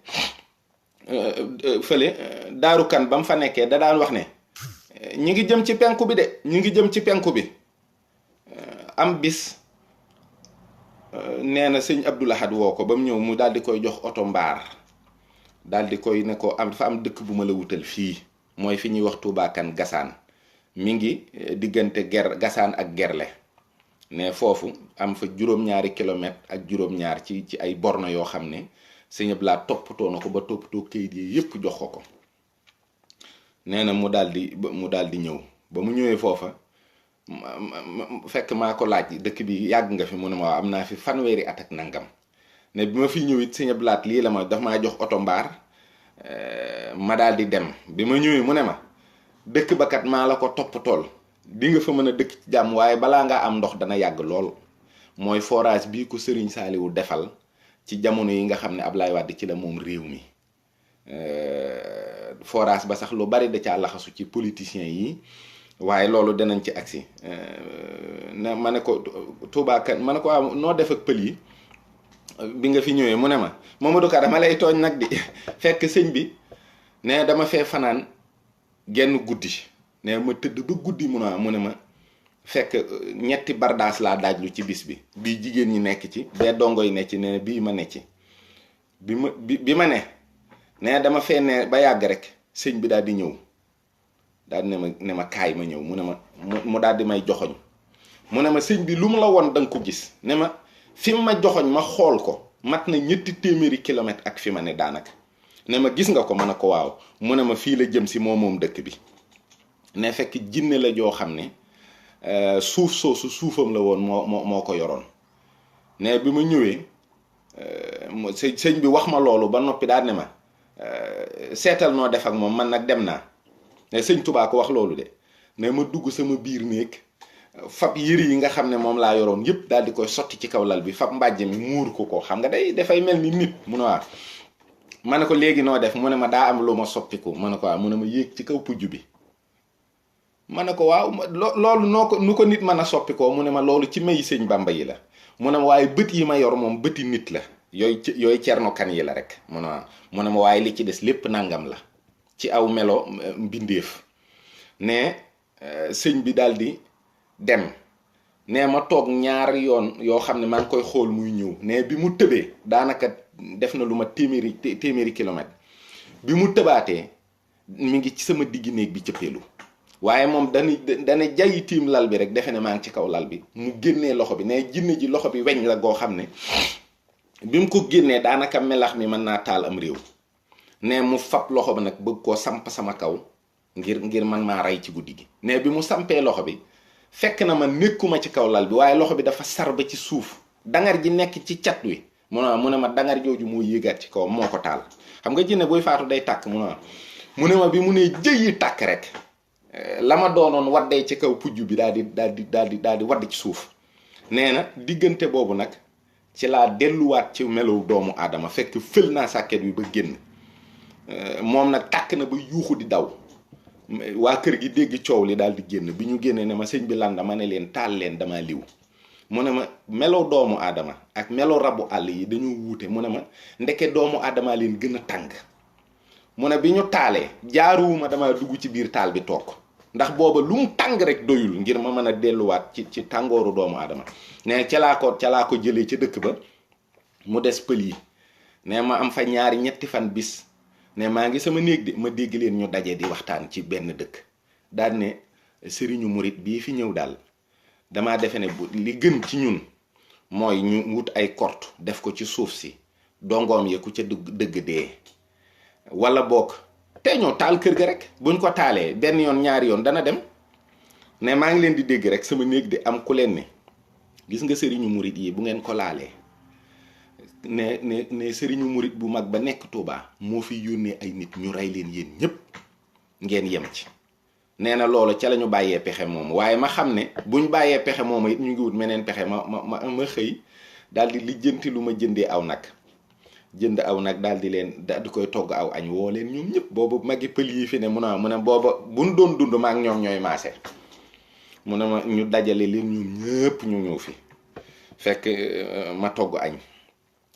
fële Daaru Kan ba mu fa nekkee da daan wax ne ñi ngi jëm ci penku bi de, ñi ngi jëm ci penku bi. am bis nee na sëñ Abdou Lahad woo ko ba mu ñëw mu daal di koy jox oto mbaar, daal di koy ne ko dafa am dëkk bu ma la wutal fii, mooy fi ñuy wax Tuubaa kan Gasaan. mi ngi diggante Gasaan ak Gerle. ne foofu am fa juróom-ñaari kilomètre ak juróom-ñaar ci ay borno yoo xam ne sëñ Abdou Lahad toppatoo na ko ba toppatoo kayit yi yépp jox ko. nee na mu daal di ñëw. ba mu ñëwee foofa fekk maa ko laaj dëkk bi yàgg nga fi. mu ne ma waaw am naa fi fanweeri at ak nangam. ne bi ma fiy ñëw it sëñ Abdou Lahad lii la ma daf maa jox oto mbaar ma daal di dem. bi ma ñëwee mu ne ma dëkk ba kat maa la ko toppatool, di nga fa mën a dëkk ci jàmm, waaye balaa ngaa am ndox dana yàgg lool. mooy forage bii ko Serigne Saliou defal ci jamono yi nga xam ne Ablaye Wade ci la moom réew mi forage ba sax lu bari da caa laxasu ci politiciens yi waaye loolu danañ ci agsi na ma ne ko Touba kan ma ne ko waaw noo def ak pël yi bi nga fi ñëwee mu ne ma Mamadou Ka dama lay tooñ nag di fekk sëñ bi ne dama fee fanaan genn guddi ne ma tëdd ba guddi mu ne ma fekk ñetti bardaas laa daajlu ci bis bi bii jigéen ñi nekk ci bee dongo yi nekk ci ne bii ma ne ci bi ma ne dama fee ne ba yàgg rek sëñ bi daal di ñëw daal di ne ma kaay ma ñëw mu ne ma mu daal di may joxoñ mu ne ma sëñ bi lu mu la woon da nga ko gis ne ma fi mu ma joxoñ ma xool ko mat na 300 kilomètres ak fi ma ne daanaka ne ma gis nga ko ma ne ko waaw mu ne ma fii la jëm si moom dëkk bi ne fekk jinne la joo xam ne suuf soosu suufam la woon moo ko yoroon ne bi ma ñëwee sëñ bi wax ma loolu ba noppi daal ne ma seetal noo def ak moom man nag dem naa ne sëñ Touba ko wax loolu de ne ma dugg sama biir néeg fab yëri yi nga xam ne moom laa yoroon yëpp daal di koy sotti ci kaw lal bi fab mbàjj mi muur ko xam nga dafay mel ni nit mu ne waa ma ne ko léegi noo def mu ne ma daa am lu ma soppiku ma ne ko waaw mu ne ma yéeg ci kaw pujj bi ma ne ko waaw loolu nu ko nit mën a soppikoo mu ne ma loolu ci may sëñ Bamba yi la mu ne ma waaye bët yi ma yor moom bëti nit la yooyu cerno kan yi la rek mu ne ma waaye li ci des lépp nangam la ci aw melo mbindeef ne sëñ bi daal di dem ne ma toog ñaari yoon yoo xam ne maa ngi koy xool muy ñëw ne bi mu tëbee daanaka def na lu ma téeméeri kilomètre bi mu tëbaatee mi ngi ci sama diggi néeg bi cëppeelu waaye moom dana jayi tiim lal bi rek defe ne maa ngi ci kaw lal bi mu génnee loxo bi ne jinne ji loxo bi weñ la goo xam ne bi mu ko génnee daanaka melax mi mën naa taal am réew ne mu fab loxo bi nag bëgg koo samp sama kaw ngir man maa rey ci guddi gi ne bi mu sampee loxo bi fekk na ma nekkuma ci kaw lal bi waaye loxo bi dafa sar ba ci suuf dangar ji nekk ci cat wi mu ne ma dangar jooju moo yéegaat ci kaw moo ko taal xam nga jinne buy faatu day tàkk mu ne ma bi mu ne jëyi tàkk rek la ma doonoon waddee ci kaw pujj bi daal di wadd ci suuf nee na diggante boobu nag ci laa delluwaat ci melow doomu aadama fekk fël naa sàkket wi ba génn moom nag tàkk na ba yuuxu di daw waa kër gi dégg coow li daal di génn bi ñu génnee ne ma sëñ bi lan la ma ne leen taal leen dama liw mu ne ma melow doomu aadama ak melow rabu àll yi dañoo wuute mu ne ma ndeke doomu aadama leen gën a tàng mu ne bi ñu taalee jaaruwuma dama dugg ci biir taal bi toog ndax booba lu mu tàng rek doyul ngir ma mën a delluwaat ci tàngooru doomu aadama ne ca laa ko jëlee ca dëkk ba mu des pël yi ne ma am fa ñetti fan bis ne maa ngi sama néeg de ma dégg leen ñu daje di waxtaan ci benn dëkk daal ne sëriñu murit bii fi ñëw daal damaa defe ne li gën ci ñun mooy ñu wut ay kort def ko ci suuf si dongoom yi ku ca dëgg dee wala boog te ñoo taal kër ga rek buñ ko taalee benn yoon ñaari yoon dana dem ne maa ngi leen di dégg rek sama néeg di am ku leen ne gis nga sëriñu murit yi bu ngeen ko laalee ne sëriñu murit bu mag ba nekk Touba moo fi yónnee ay nit ñu rey leen yéen ñëpp ngeen yem ci nee na loolu ca la ñu bàyyee pexe moom waaye ma xam ne buñ bàyyee pexe moom it ñu ngi wut meneen pexe ma xëy daal di lijjanti lu ma jëndee aw nag jënd aw nag daal di leen daal di koy togg aw añ woo leen ñoom ñëpp boobu magi pël yi fi ne mu ne booba buñ doon dund ma ak ñoom ñooy maase mu ne ma ñu dajale leen ñoom ñëpp ñu ñëw fi fekk ma togg añ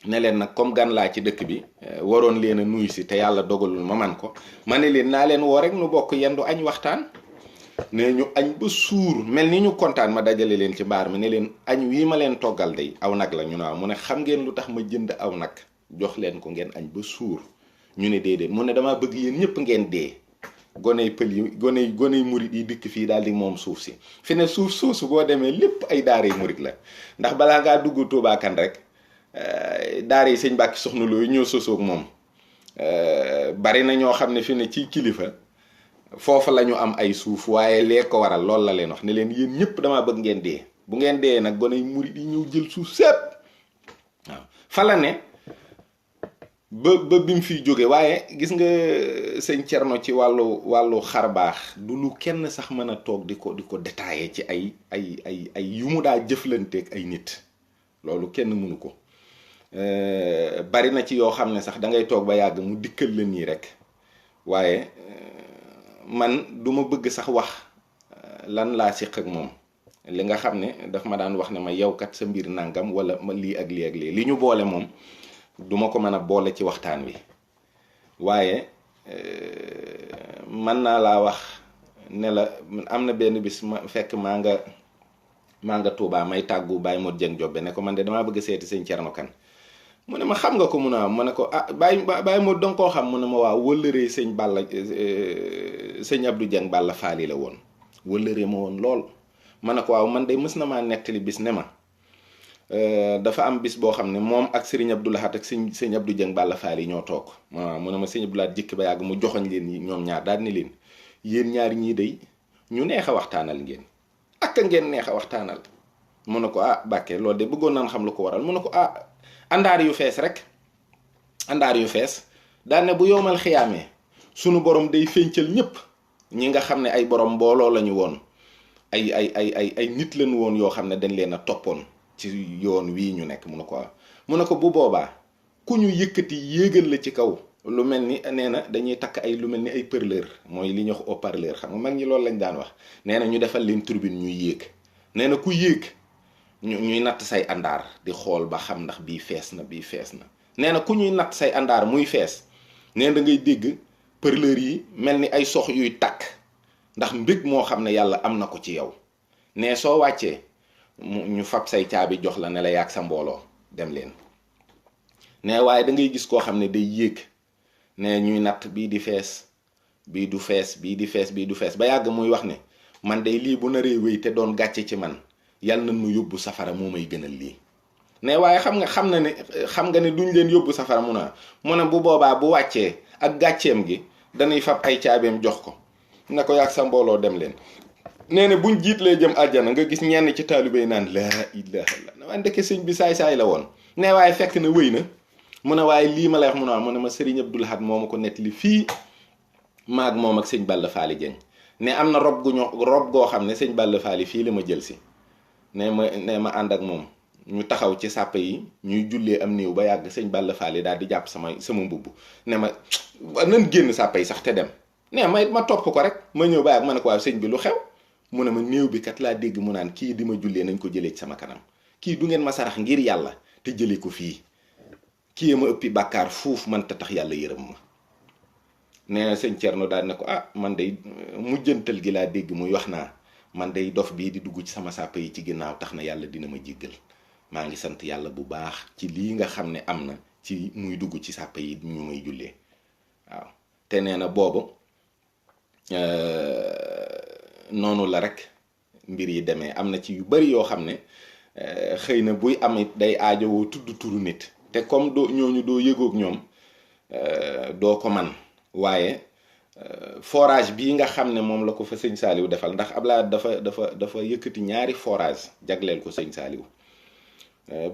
ne leen nag comme gan laa ci dëkk bi waroon leen a nuyu si te yàlla dogalul ma man ko ma ne leen naa leen woo rek nu bokk yendu añ waxtaan ne ñu añ ba suur mel ni ñu kontaan ma dajale leen ci mbaar mi ne leen añ wii ma leen toggal day aw nag la ñu ne waaw mu ne xam ngeen lu tax ma jënd aw nag jox leen ko ngeen añ ba suur ñu ne déedéet mu ne dama bëgg yéen ñëpp ngeen dee goney pël yi goney murit yi dikk fii daal di moom suuf si fi ne suuf soosu boo demee lépp ay daaray murit la ndax balaa ngaa dugg Touba Kane rek daara yi sëñ Mbàkke Soxna Lo ñoo sosoog moom bari na ñoo xam ne fi ne ci kilifa foofu la ñu am ay suuf waaye lee ko waral loolu la leen wax ne leen yéen ñëpp damaa bëgg ngeen dee bu ngeen dee nag goney murit yi ñëw jël suuf sépp waaw fa la ne ba bi mu fiy jóge waaye gis nga sëñ Cerno ci wàllu xar baax du lu kenn sax mën a toog di ko détaillé ci ay yu mu daa jëflanteeg ay nit loolu kenn mënu ko bari na ci yoo xam ne sax da ngay toog ba yàgg mu dikkal la nii rek waaye man duma bëgg sax wax lan laa siq ak moom li nga xam ne daf ma daan wax ne ma yow kat sa mbir nangam wala ma lii ak lii ak lii li ñu boole moom duma ko mën a boole ci waxtaan wi waaye mën naa laa wax ne la am na benn bis ma fekk maa nga Tuubaa may tàggu Baye Modou Dieng Jobbe ne ko man de damaa bëgg seeti sëñ Thierno Kane mu ne ma xam nga ko mun a ma ne ko ah Baye Modou danga koo xam mu ne ma waaw wëllëree sëñ Balla sëñ Abdou Dieng Balla Faali la woon wëllëree ma woon lool ma ne ko waaw man de mës na maa nettali bis ne ma dafa am bis boo xam ne moom ak Serigne Abdou Lahat ak sëñ Abdou Dieng Balla Faali ñoo toog waaw mu ne ma sëñ Abdou Lahat jikki ba yàgg mu joxoñ leen ñoom ñaar daal ni leen yéen ñaari ñii day ñu neex a waxtaanal ngeen ak ngeen neex a waxtaanal mu ne ko ah Bàkke loolu de bëggoon naan xam lu ko waral mu ne ko ah àndaar yu fees rek àndaar yu fees daal ne bu yowmal xiyaamee sunu borom day féncal ñëpp ñi nga xam ne ay borom mbooloo lañu woon ay nit lañu woon yoo xam ne dañ leen a toppoon ci yoon wii ñu nekk mu ne ko bu boobaa ku ñu yëkkati yéegal la ci kaw lu mel ni nee na dañuy takk ay lu mel ni ay parleur mooy li ñuy wax haut-parleur xam nga mag ñi loolu lañ daan wax nee na ñu defal leen turbine ñuy yéeg nee na ku yéeg ñuy natt say àndaar di xool ba xam ndax bii fees na nee na ku ñuy natt say àndaar muy fees nee da ngay dégg parleur yi mel ni ay sox yuy takk ndax mbég moo xam ne yàlla am na ko ci yow ne soo wàccee ñu fab say caabi jox la ne la yàgg sa mbooloo dem leen ne waaye da ngay gis koo xam ne day yéeg ne ñuy natt bii di fees bii du fees bii di fees bii du fees ba yàgg muy wax ne man day lii bu naree wéy te doon gàcce ci man yàlla na nu yóbbu safara moo may gënal lii ne waaye xam nga ne duñ leen yóbbu safara mu ne bu boobaa bu wàccee ak gàcceem gi dañuy fab ay caabeem jox ko ne ko yàgg sa mbooloo dem leen nee na buñ jiitlee jëm àjjana nga gis ñenn ci taalibe yi naan laa ilaaha illallaah waaye ndeke sëñ bi saay-saay la woon ne waaye fekk na wéy na mu ne waaye lii ma lay wax mu ne ma Serigne Abdou Lahad moo ma ko nettali fii maag moom ak sëñ Balla Faali Dieng ne am na rob goo xam ne sëñ Balla Faali fii la ma jël si ne ma ànd ak moom ñu taxaw ci sàpp yi ñuy jullee am néew ba yàgg sëñ Balla Faali daal di jàpp sama mbubb ne ma nan génn sàpp yi sax te dem ne ma topp ko rek ma ñëw ba yàgg ma ne ko waaw sëñ bi lu xew mu ne ma néew bi kat laa dégg mu naan kii di ma jullee nañ ko jëlee ci sama kanam kii du ngeen ma sarax ngir yàlla te jëlee ko fii kii ma ëppi bàkkaar fuuf man ta tax yàlla yërëm ma nee na sëñ Thierno daal ne ko ah man day mujjantal gi laa dégg muy wax naa man day dof bii di dugg ci sama sàpp yi ci ginnaaw tax na yàlla dina ma jéggal maa ngi sant yàlla bu baax ci lii nga xam ne am na ci muy dugg ci sàpp yi ñu may jullee waaw te nee na boobu noonu la rek mbir yi demee am na ci yu bari yoo xam ne xëy na buy am it day aajowoo tudd turu nit te comme ñooñu doo yëgoog ñoom doo ko man waaye forage bii nga xam ne moom la ko fa sëñ Saliou defal ndax Ablaye dafa yëkkati ñaari forage jagleel ko sëñ Saliou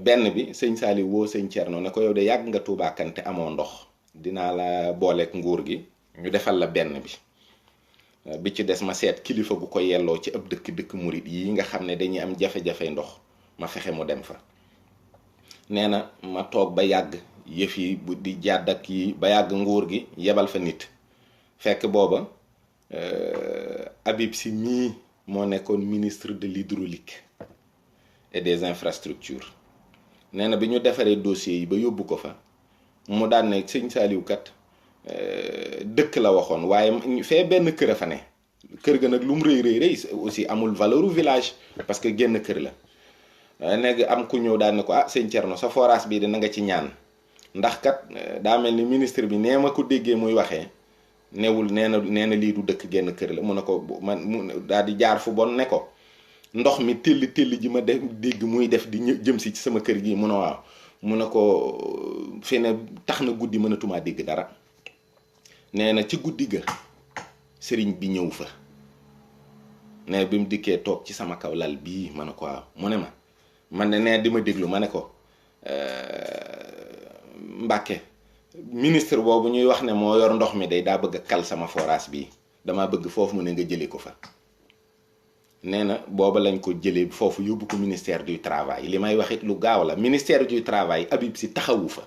benn bi sëñ Saliou woo sëñ Thierno ne ko yow de yàgg nga Touba Kane te amoo ndox dinaa la booleek nguur gi ñu defal la benn bi ci des ma seet kilifa gu ko yelloo ci ab dëkk murit yi nga xam ne dañuy am jafe-jafe ndox ma fexe mu dem fa nee na ma toog ba yàgg yëf yi bu di jàdd ak yi ba yàgg nguur gi yebal fa nit fekk booba Habib Sy mii moo nekkoon ministre de l'hydraulique et des infrastructures nee na bi ñu defaree dossier yi ba yóbbu ko fa mu daan ne sëñ Saliou kat dëkk la waxoon waaye fee benn kër a fa ne kër ga nag lu mu rëy aussi amul valeur village parce que génn kër la nekk am ku ñëw daan ne ko ah sëñ Thierno sa forage bii dina nga ci ñaan ndax kat daa mel ni ministre bi nee ma ko déggee muy waxee newul nee na lii du dëkk génn kër la mu ne ko man mu daal di jaar fu bon ne ko ndox mi telli ji ma dégg muy def di jëm si ci sama kër gi mu ne waaw mu ne ko fi ne tax na guddi mënatumaa dégg dara nee na ci guddi ga sëriñ bi ñëw fa ne bi mu dikkee toog ci sama kaw lal bii ma ne ko waaw mu ne ma man ne nee di ma déglu ma ne ko Mbàkke ministre boobu ñuy wax ne moo yor ndox mi day daa bëgg a kal sama forage bi dama bëgg foofu mu ne nga jëlee ko fa nee na booba lañ ko jëlee foofu yóbbu ko ministère du travail. li may wax it lu gaaw la, ministère du travail Habib Sy taxawu fa.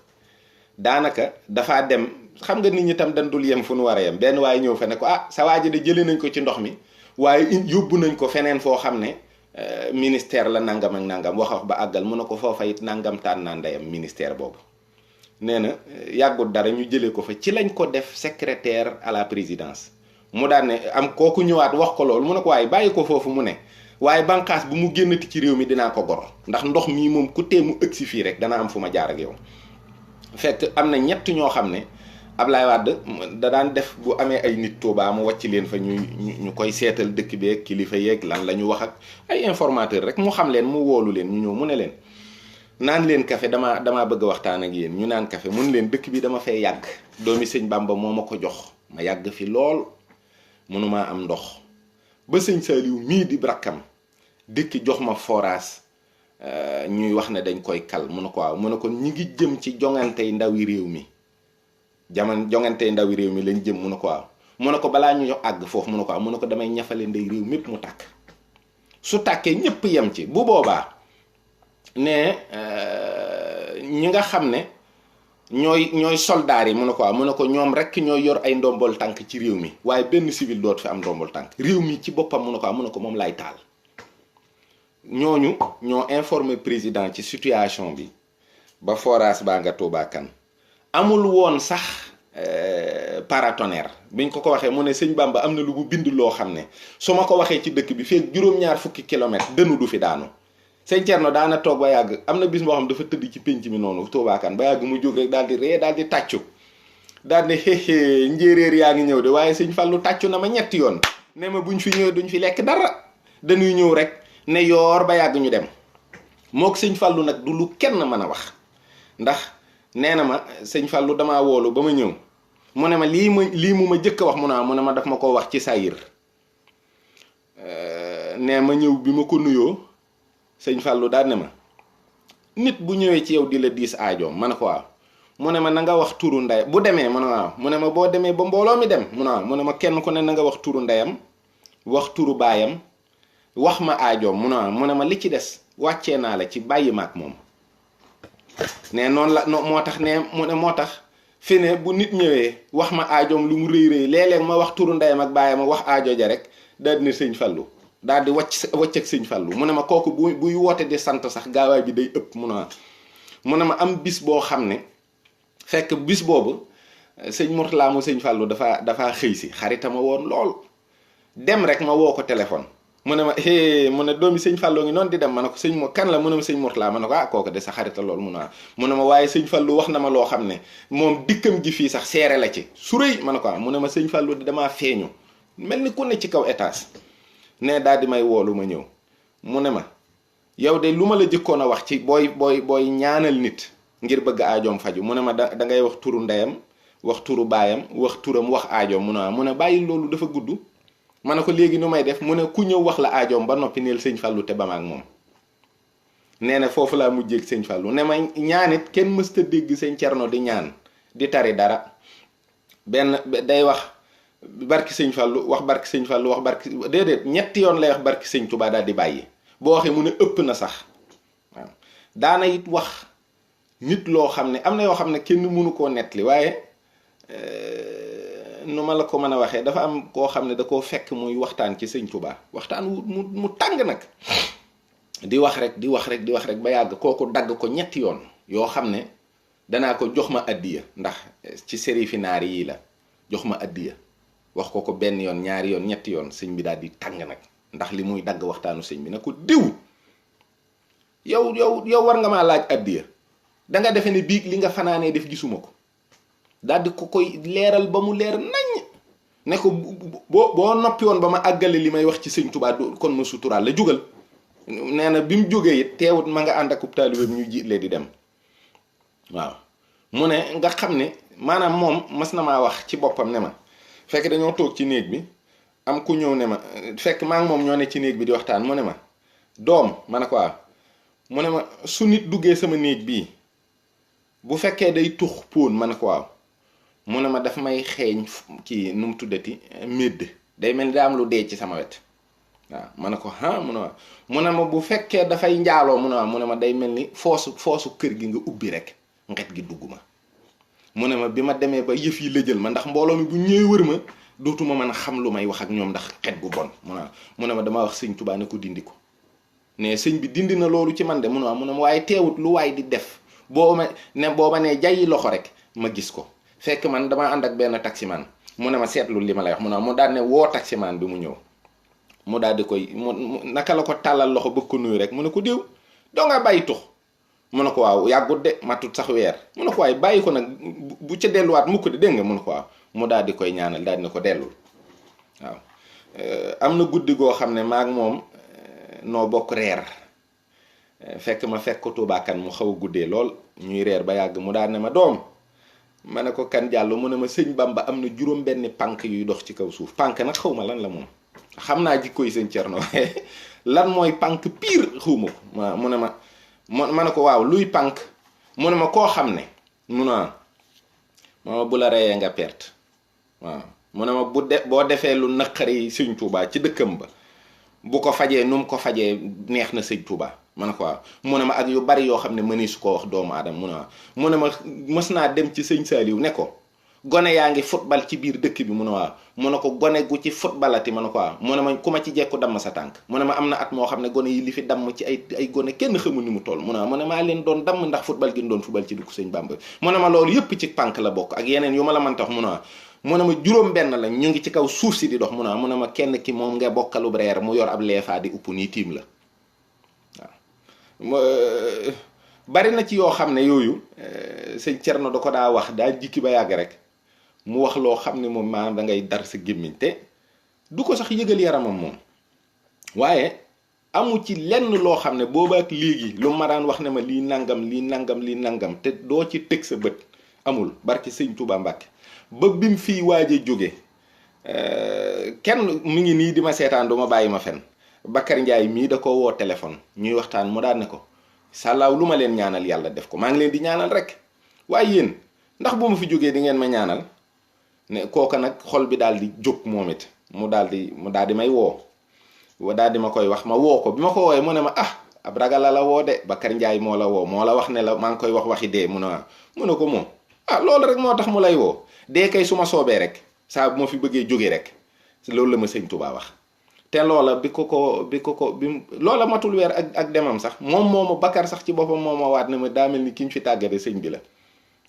daanaka dafaa dem, xam nga nit ñi tam dañ dul yem fu nu war a yem. benn waaye ñëw fa ne ko sa waa ji de jëlee nañ ko ci ndox mi waaye yóbbu nañ ko feneen foo xam ne ministère la nangam ak nangam wax ba àggal mu ne ko foofa it nangam taan naa ndeyam ministère boobu. nee na yàggul dara ñu jëlee ko fa, ci lañ ko def secrétaire à la présidence. mu daan ne am kooku ñëwaat wax ko loolu mu ne ko waaye bàyyi ko foofu mu ne waaye bànqaas bu mu génnati ci réew mi dinaa ko gor, ndax ndox mii moom ku tee mu ëgsi fii rek dana am fu ma jaar ak yow. fekk am na ñett ñoo xam ne Ablaye Wade da daan def bu amee ay nit Touba mu wàcc leen fa ñu koy seetal dëkk beeg kilifa yeeg lan la ñu wax ak ay informateur rek mu xam leen mu woolu leen ñu ñëw mu ne leen naan leen café damaa bëgg waxtaan ak yéen. ñu naan café mun leen dëkk bi dama fay yàgg, doomi sëñ Bamba moo ma ko jox ma yàgg fi lool mënumaa am ndox ba sëñ Saliou mii di rakkam dëkk jox ma forage ñuy wax ne dañ koy kal mu ne ko waaw mu ne ko ñi ngi jëm ci jongantey ndawi réew mi jongantey ndawi réew mi lañ jëm mu ne ko waaw mu ne ko balaa ñu àgg foofu mu ne ko waaw mu ne ko damay ñafale ndey réew mépp mu tàkk, su tàkkee ñépp yem ci bu boobaa ne ñi nga xam ne ñooy soldaar yi mu ne ko waaw mu ne ko ñoom rek ñooy yor ay ndombol tànk ci réew mi waaye benn civil dootu fi am ndombol tànk réew mi ci boppam mu ne ko waaw mu ne ko moom laay taal. ñooñu ñoo informé président ci situation bi ba forage baa nga Touba Kane amul woon sax paratonnerre biñ ko waxee mu ne sëñ Bamba am na lu mu bind loo xam ne su ma ko waxee ci dëkk bi feek juróom-ñaar fukki kilomètres dënu du fi daanu. sëñ Thierno daana toog ba yàgg am na bis boo xam dafa tëdd ci pénc mi noonu Touba Kane ba yàgg mu jóg rek daal di ree daal di tàccu daal di xéxée njéeréer yaa ngi ñëw de waaye sëñ Fallou tàccu na ma ñetti yoon ne ma buñ fi ñëwee duñ fi lekk dara dañuy ñëw rek ne yoor ba yàgg ñu dem. mook sëñ Fallou nag du lu kenn mën a wax ndax nee na ma sëñ Fallou damaa woolu ba ma ñëw mu ne ma lii mu ma jëkk a wax mu ne ma daf ma ko wax ci sayir ne ma ñëw bi ma ko nuyoo sëñ Fallou daal ne ma nit bu ñëwee ci yow di la diis aajoom ma ne ko waaw mu ne ma na nga wax turu ndey bu demee mu ne waaw mu ne ma boo demee ba mbooloo mi dem mu ne waaw mu ne ma kenn ku ne na nga wax turu ndeyam wax turu baayam wax ma aajoom mu ne waaw mu ne ma li ci des wàccee naa la ci bàyyi ma ak moom. ne noonu la moo tax ne mu ne moo tax fi ne bu nit ñëwee wax ma aajoom lu mu rëy rëy léeg-léeg ma wax turu ndeyam ak baayam wax aajo ja rek daal di ne sëñ Fallou daal di wàcc ak sëñ Fallou mu ne ma kooku buy woote di sant sax gaawaay bi day ëpp mu ne ma am bis boo xam ne fekk bis boobu sëñ Mourtala mu sëñ Fallou dafa xëy si xaritama woon lool dem rek ma woo ko téléphone mu ne ma mu ne doomi sëñ Fallou ngi noonu di dem ma ne ko sëñ mo kan la mu ne ma sëñ Mourtala ma ne ko kooku de sa xarita lool mu ne ma waaye sëñ Fallou wax na ma loo xam ne moom dikkam gi fii sax seere la ci su rëy ma ne ko mu ne ma sëñ Fallou di damaa feeñu mel ni ku ne ci kaw étage ne daal di may woolu ma ñëw mu ne ma yow de lu ma la jëkkoon a wax ci booy ñaanal nit ngir bëgg aajoom faju mu ne ma da ngay wax turu ndeyam wax turu baayam wax turam wax aajoom mu ne bàyyi loolu dafa gudd ma ne ko léegi nu may def mu ne ku ñëw wax la aajoom ba noppi neel sëñ Fallou te ba ma ak moom. nee na foofu laa mujjee ak sëñ Fallou ne ma ñaanit kenn mësta dégg sëñ Thierno di ñaan di tari dara benn day wax barki sëñ Fallou wax barki sëñ Fallou wax barki déedéet ñetti yoon lay wax barki sëñ Touba daal di bàyyi boo waxee mu ne ëpp na sax waaw daana it wax nit loo xam ne am na yoo xam ne kenn mënu koo nettali waaye nu ma la ko mën a waxee dafa am koo xam ne da koo fekk muy waxtaan ci sëñ Touba waxtaan mu tàng nag di wax rek ba yàgg kooku dagg ko ñetti yoon yoo xam ne danaa ko jox ma addiya ndax ci sérifi naar yi la jox ma addiya wax ko benn yoon ñaari yoon ñetti yoon sëñ bi daal di tàng nag ndax li muy dagg waxtaanu sëñ bi ne ko diw yow war nga maa laaj addiya danga defe ne biig li nga fanaanee def gisuma ko daal di ko koy leeral ba mu leer nañ ne ko boo noppi woon ba ma àggale li may wax ci sëñ Touba kon ma suturaal la jugal. nee na bi mu jógee it teewut ma nga ànd ak taalibeem ñu jiitle di dem waaw mu ne nga xam ne maanaam moom mas na maa wax ci boppam ne ma fekk dañoo toog ci néeg bi am ku ñëw ne ma fekk maa ngi moom ñoo ne ci néeg bi di waxtaan mu ne ma doom ma ne ko waaw mu ne ma su nit duggee sama néeg bii bu fekkee day tux póon ma ne ko waaw mu ne ma daf may xeeñ kii nu mu tuddati médd day mel ni daa am lu dee ci sama wet waaw ma ne ko ah mu ne ma mu ne ma bu fekkee dafay njaaloo mu ne ma mu ne ma day mel ni foosu kër gi nga ubbi rek nget gi dugg ma. mu ne ma bi ma demee ba yëf yi lëjal ma ndax mbooloo mi bu ñëwee wër ma dootuma mën a xam lu may wax ak ñoom ndax xet gu bon mu ne ma dama wax sëñ Tuubaa ne ko dindi ko ne sëñ bi dindi na loolu ci man de mu ne ma waaye teewut lu waay di def boo ma nee jayi loxo rek ma gis ko fekk man dama ànd ak benn taximan mu ne ma seetlu li ma lay wax mu daal ne woo taximan bi mu ñëw mu daal di koy naka la ko tàllal loxo bëgg ko nuyu rek mu ne ko déw doo nga bàyyi tux mu ne ko waaw yàggut de matut sax weer mu ne ko waaye bàyyi ko nag bu ca delluwaat mukk de dégg nga mu ne ko waaw mu daal di koy ñaanal daal di ne ko dellul waaw. am na guddi goo xam ne maag moom noo bokk reer fekk ma fekk ko Tuubaa kan mu xaw a guddee lool ñuy reer ba yàgg mu daal ne ma doom ma ne ko kan jàll mu ne ma sëñ Bamba am na juróom benni pànk yuy dox ci kaw suuf pànk nag xaw ma lan la moom xam naa jikkoy sëñ Cerno lan mooy pànk pire xawma ko mu ne ma ne ko waaw luy pànk mu ne ma koo xam ne mu ne ma bu la reyee nga perte waaw mu ne ma boo defee lu naqari sëñ Tuubaa ci dëkkam ba bu ko fajee nu mu ko fajee neex na sëñ Tuubaa ma ne ko waaw mu ne ma ak yu bari yoo xam ne mëni su ko wax doomu aadama mu ne ma mës naa dem ci sëñ Saaliw ne ko gone yaa ngi football ci biir dëkk bi mu ne waaw mu ne ko gone gu ci footballati ma ne ko waaw mu ne ma ku ma ci jekku damm sa tànk mu ne ma am na at moo xam ne gone yi li fi damm ci ay gone kenn xamul ni mu toll mu ne maa leen doon damm ndax football gi doon football ci dëkku sëñ Bàmba mu ne ma loolu yëpp ci pànk la bokk ak yeneen yu ma la mënta wax mu ne ma juróom benn lañ ñu ngi ci kaw suuf si di dox mu ne ma kenn ki moom nga bokkalub reer mu yor ab leefaa di upp nii tiim la waaw bari na ci yoo xam ne yooyu sëñ Cerno da ko daa wax daa jikki ba yàgg rek mu wax loo xam ne moom maanaam da ngay dar sa gémmiñ te du ko sax yëgal yaramam moom waaye amu ci lenn loo xam ne booba ak léegi lu ma daan wax ne ma lii nangam te doo ci teg sa bët amul barki sëñ Tuubaa Mbàkke ba bim fii waaje jóge kenn mu ngi nii di ma seetaan du ma bàyyi ma fen Bakar Njaay mii da ko woo téléphone ñuy waxtaan mu daan ne ko sàllaaw lu ma leen ñaanal yàlla def ko maa ngi leen di ñaanal rek waaye yéen ndax bu ma fi jógee di ngeen ma ñaanal ne kooka nag xol bi daal di jóg moom it mu daal di may woo daal di ma koy wax ma woo ko bi ma ko woowee mu ne ma ab ragala la woo de Bakar Njaay moo la woo moo la wax ne la maa ngi koy waxi dee mu ne ko moom loolu rek moo tax mu lay woo dee kay su ma soobee rek saa bu ma fi bëggee jóge rek loolu la ma sëñ Tuubaa wax te loola bi loola matul weer ak demam sax moomu Bakar sax ci boppam moo ma waat ne ma daa mel ni ki ñu fi tàggate sëñ bi la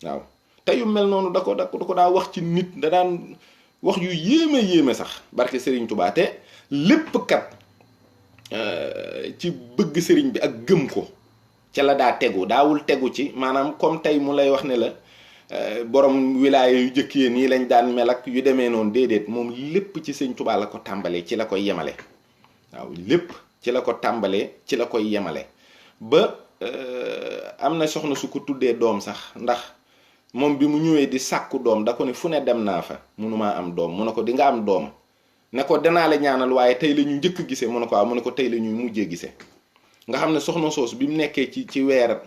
waaw te yu mel noonu da ko daa wax ci nit da daan wax yu yéeme sax barke Sëriñ Tuubaa te lépp kat ci bëgg sëriñ bi ak gëm ko ca la daa tegu daawul tegu ci maanaam comme tey mu lay wax ne la borom wilaaya yu jëkkee nii lañ daan mel ak yu demee noonu déedéet moom lépp ci sëñ Tuubaa la ko tàmbalee ci la koy yemale waaw lépp ci la ko tàmbalee ci la koy yemale ba am na soxna su ko tuddee doom sax ndax moom bi mu ñëwee di sàkku doom da ko ne fu ne dem naa fa mënumaa am doom mu ne ko di nga am doom ne ko danaa la ñaanal waaye tey la ñu njëkk gisee mu ne ko waaw mu ne ko tey la ñuy mujjee gisee nga xam ne soxna soos bi mu nekkee ci weer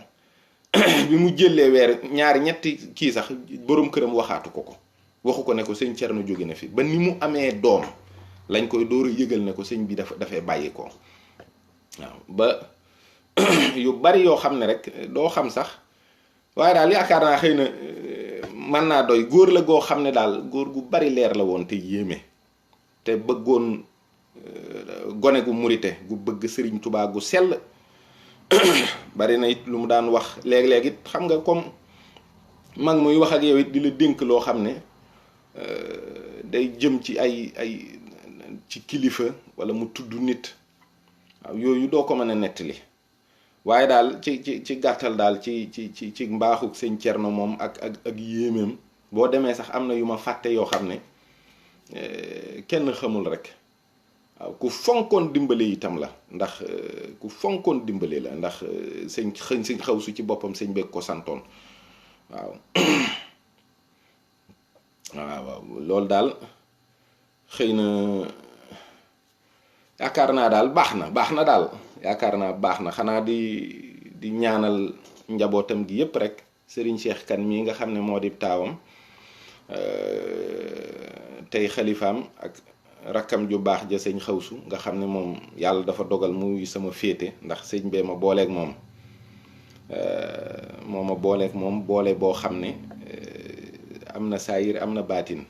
bi mu jëlee weer ñaari ñetti kii sax borom këram waxaatu ko waxu ko ne ko sëñ Cerno jóge na fi ba ni mu amee doom lañ koy door a yëgal ne ko sëñ bi dafay bàyyi ko waaw ba yu bari yoo xam ne rek doo xam sax waaye daal yaakaar naa xëy na mën naa doy góor la goo xam ne daal góor gu bari leer la woon te yéeme te bëggoon gone gu murite gu bëgg Sëriñ Tuubaa gu sell bari na it lu mu daan wax léeg-léeg it xam nga comme mag muy wax ak yow it di la dénk loo xam ne day jëm ci ay ci kilifa walla mu tudd nit waaw yooyu doo ko mën a nettali waaye daal ci gàttal daal ci mbaaxu sëñ Cerno moom ak yéemeem boo demee sax am na yu ma fàtte yoo xam ne kenn xamul rek waaw ku fonkoon dimbale itam la ndax ku fonkoon dimbale la ndax sëñ xaw su ci boppam sëñ beeg ko santoon waaw waaw loolu daal xëy na yaakaar naa daal baax na daal yaakaar naa baax na xanaa di ñaanal njabootam gi yépp rek Serigne Cheikh Kane mii nga xam ne moo di taawam tey xalifaam ak rakkam ju baax ja sëñ Xawsu nga xam ne moom yàlla dafa dogal muy sama féete ndax sëñ bee ma booleeg moom moo ma booleeg moom boole boo xam ne am na saayir am na baatin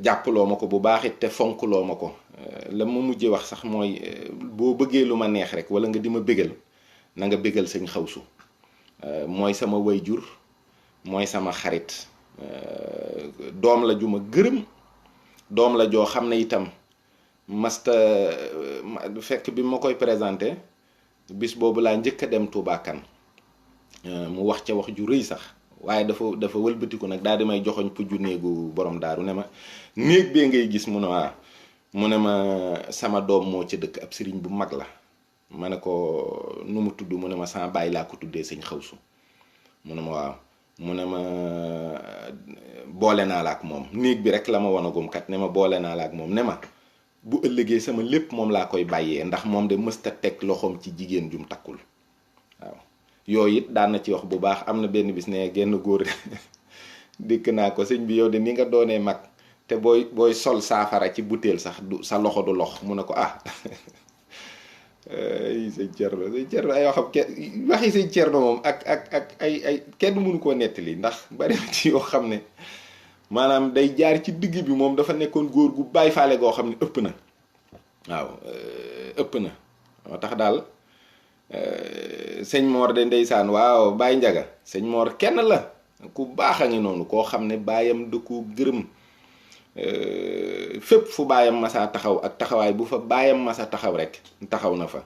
jàppaloo ma ko bu baax it te fonkloo ma ko la ma mujje wax sax mooy boo bëggee lu ma neex rek wala nga di ma bégal na nga bégal sëñ Xawsu mooy sama wayjur mooy sama xarit doom la ju ma gërëm doom la joo xam ne itam masta fekk bi ma koy présenté bis boobu laa njëkk a dem Touba Kane mu wax ca wax ju rëy sax waaye dafa wëlbatiku nag daal di may joxoñ pujju néegu borom daaru ne ma néeg bee ngay gis mu ne waa mu ne ma sama doom moo ca dëkk ab sëriñ bu mag la ma ne ko nu mu tudd mu ne ma sama baay laa ko tuddee sëñ Xawsu mu ne ma waaw mu ne ma boole naa la ak moom néeg bi rek la ma wanagum kat ne ma boole naa la ak moom ne ma bu ëllëgee sama lépp moom laa koy bàyyee ndax moom de mësta teg loxoom ci jigéen jum takkul waaw yooyu it daan na ci wax bu baax am na benn bis ne genn góor dikk naa ko sëñ bi yow de ni nga doonee mag te booy sol saafara ci butéel sax du sa loxo du lox mu ne ko ah sëñ Cerno ay waxam waxi sëñ Cerno moom ak ay kenn mënu koo nettali ndax bari ci yoo xam ne maanaam day jaar ci digg bi moom dafa nekkoon góor gu bàyyi faale goo xam ne ëpp na waaw ëpp na moo tax daal sëñ Mor de ndeysaan waaw Baye Njaga sëñ Mor kenn la ku baax a ngi noonu koo xam ne baayam da ko gërëm fépp fu baayam masa taxaw ak taxawaay bu fa baayam masa taxaw rek taxaw na fa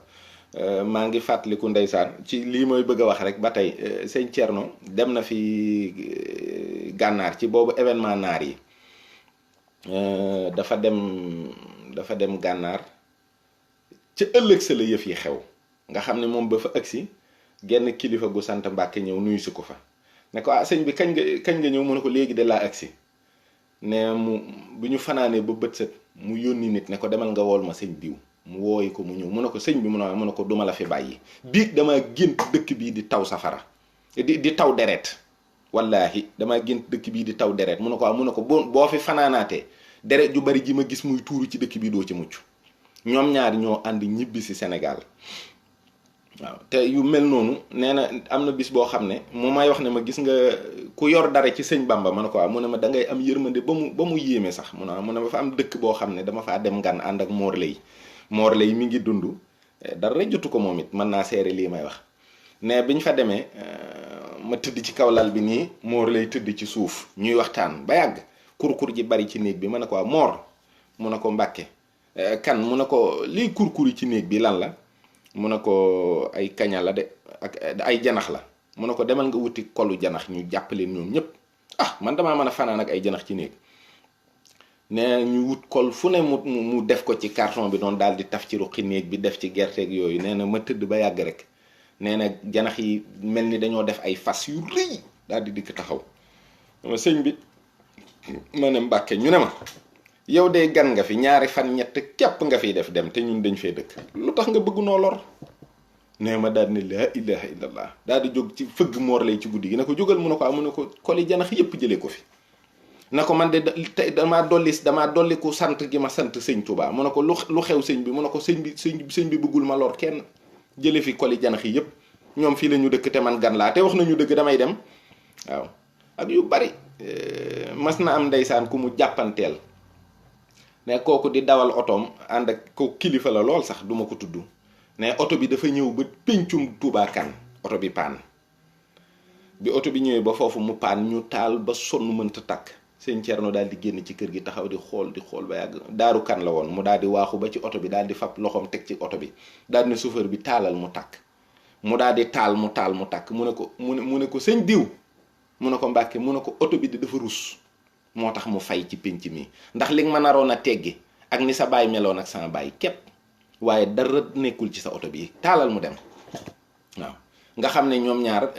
maa ngi fàttaliku ndeysaan ci lii mooy bëgg a wax rek ba tey sëñ Thierno dem na fi gànnaar ci boobu événement naar yi dafa dem gànnaar ca ëllëg sa la yëf yi xew nga xam ne moom ba fa agsi genn kilifa gu sant Mbàkke ñëw nuyu si ko fa ne ko ah sëñ bi kañ nga ñëw mu ne ko léegi de laa agsi ne mu bu ñu fanaanee ba bët set mu yónni nit ne ko demal nga wool ma sëñ diw mu wooyi ko mu ñëw mu ne ko sëñ bi mu ne ko duma la fi bàyyi biig dama gént dëkk bii di taw safara di taw deret wallaahi dama gént dëkk bii di taw deret mu ne ko mu ne ko boo fi fanaanaatee deret ju bari ji ma gis muy tuuru ci dëkk bii doo ci mucc ñoom ñaari ñoo ànd ñibbi si Sénégal waaw te yu mel noonu nee na am na bis boo xam ne mu may wax ne ma gis nga ku yor dara ci sëñ Bamba ma ne ko waaw mu ne ma da ngay am yërmande ba mu yéeme sax mu ne ma fa am dëkk boo xam ne dama faa dem ngan ànd ak Mor Lay mi ngi dund dara jotu ko moom it mën naa seere lii may wax ne biñ fa demee ma tëdd ci kaw lal bi nii Mor Lay tëdd ci suuf ñuy waxtaan ba yàgg kurkur ji bari ci néeg bi ma ne ko waaw Mor mu ne ko Mbàkke kan mu ne ko lii kurkur yi ci néeg bi lan la mu ne ko ay kaña la de ak ay janax la mu ne ko demal nga wuti kolu janax ñu jàppaleen ñoom ñëpp ah man damaa mën a fanaan ak ay janax ci néeg nee ñu wut kol fu ne mu def ko ci carton bi noonu daal di taf ci ruqi néeg bi def ci gerteeg yooyu nee na ma tëdd ba yàgg rek nee na janax yi mel ni dañoo def ay fas yu rëy daal di dikk taxaw ma sëñ bi ma ne Mbàkke ñu ne ma yow de gan nga fi ñaari fan ñett képp nga fiy def dem te ñun dañ fee dëkk lu tax nga bëgg noo lor nee ma daal ne laa ilaha illallah daal di jóg ci fëgg Mor Lay ci guddi gi ne ko jógal mu ne ko mu ne ko koli janax yépp jëlee ko fi na ko man de tey damaa dolli ku sant gi ma sant sëñ Touba mu ne ko lu xew sëñ bi mu ne ko sëñ bi bëggul ma lor kenn jële fi koli janax yi yépp ñoom fii la ñu dëkk te man gan laa te wax nañu dëgg damay dem waaw ak yu bari mas na am ndeysaan ku mu jàppanteel ne kooku di dawal otoom ànd ak ko kilifa la lool sax duma ko tudd ne oto bi dafa ñëw ba péncum Touba Kane oto bi paan bi oto bi ñëwee ba foofu mu paan ñu taal ba sonn mënta takk sëñ Thierno daal di génn ci kër gi taxaw di xool ba yàgg Daaru Kan la woon mu daal di waaxu ba ci oto bi daal di fab loxoom teg ci oto bi daal ne chauffeur bi taalal mu takk mu daal di taal mu takk mu ne ko sëñ diw mu ne ko Mbàkke mu ne ko oto bi di dafa rus moo tax mu fay ci pénc mi ndax li nga ma naroon a teggi ak ni sa baay meloon ak sama baay képp waaye dara nekkul ci sa oto bi taalal mu dem waaw nga xam ne ñoom ñaar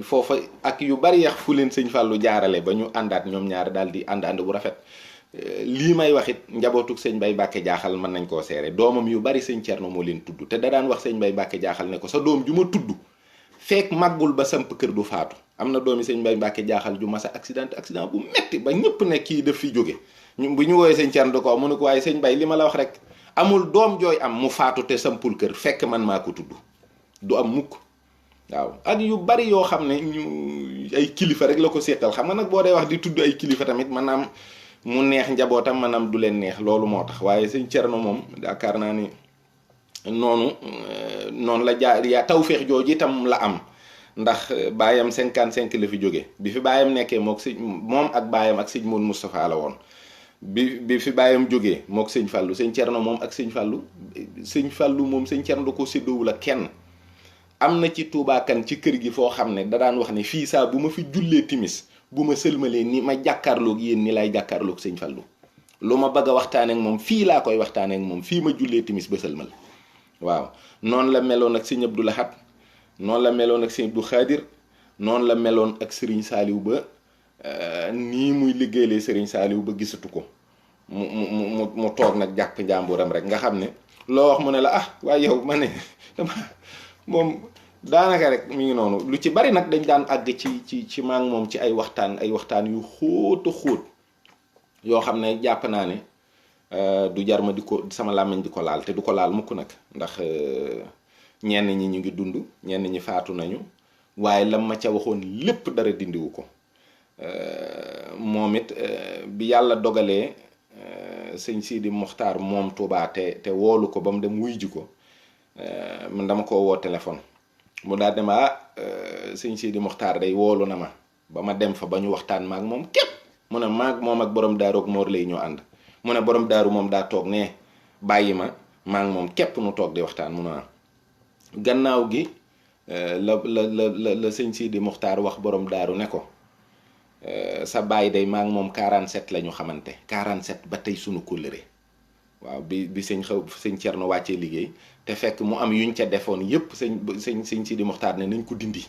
foofa ak yu bari yax fu leen sëñ Fallou jaarale ba ñu àndaat ñoom ñaar daal di ànd bu rafet lii may wax it njabootuk sëñ Bay Mbàkke jaaxal mën nañ koo seere doomam yu bari sëñ Thierno moo leen tudd te da daan wax sëñ Bay Mbàkke jaaxal ne ko sa doom ju ma tudd fekk màggul ba samp kër du faatu am na doomi sëñ Bay Mbàkke jaaxal ju masa accident bu metti ba ñëpp ne kii daf fi jóge bu ñu woowee sëñ Thierno da ko mu ne ko waaye sëñ Bay li ma la wax rek amul doom jooy am mu faatu te sampul kër fekk man maa ko tudd du am mukk. waaw ak yu bari yoo xam ne ñu ay kilifa rek la ko seetal xam nga nag boo dee wax di tudd ay kilifa tamit maanaam mu neex njabootam maanaam du leen neex loolu moo tax waaye sëñ Thierno moom yaakaar naa ni noonu la jaar yaa tawféex jooju itam la am. ndax baayam 55 la fi jóge bi fi baayam nekkee moom ak baayam ak sëñ Moon Moustapha la woon bi fi baayam jógee mook sëñ Fallou sëñ Thierno moom ak sëñ Fallou moom sëñ Thierno da ko séddoowul ak kenn. am na ci tuubaakan ci kër gi foo xam ne da daan wax ne fii saa bu ma fi jullee timis bu ma sëlmalee ni ma jàkkaarloog yéen ni lay jàkkaarloog sëñ Fallou lu ma bëgg a waxtaanee ak moom fii laa koy waxtaanee ak moom fii ma jullee timis ba sëlmal waaw noonu la meloon ak sëñ Abdou Lahad noonu la meloon ak sëñ Abdou Khadir noonu la meloon ak Serigne Saliou ba nii muy liggéeylee Serigne Saliou ba gisatu ko mu toog nag jàpp njàmburam rek nga xam ne loo wax mu ne la ah waaye yow ma ne dama moom daanaka rek mi ngi noonu lu ci bari nag dañ daan àgg ci maa ngi moom ci ay waxtaan yu xóota xóot yoo xam ne jàpp naa ne du jar ma di ko sama làmmiñ di ko laal te du ko laal mukk nag ndax ñenn ñi ñu ngi dund ñenn ñi faatu nañu waaye lam ma ca waxoon lépp dara dindiwu ko moom it bi yàlla dogalee sëñ Sidi Mokhtar moom Touba te woolu ko ba mu dem wuy ji ko man dama ko woo téléphone mu daal dem sëñ Sidi Mokhtar day woolu na ma ba ma dem fa ba ñu waxtaan maak moom képp mu ne maak moom ak borom daaru ak Mor lay ñoo ànd mu ne borom daaru moom daa toog ne bàyyi ma maak moom képp nu toog di waxtaan mu ne gannaaw gi la sëñ Sidi Mokhtar wax borom daaru ne ko sa baay day maak moom 47 la ñu xamante 47 ba tey sunu kóllëre waaw bi sëñ Thierno wàccee liggéey te fekk mu am yuñ ca defoon yépp sëñ Sidi Mokhtar ne nañ ko dindi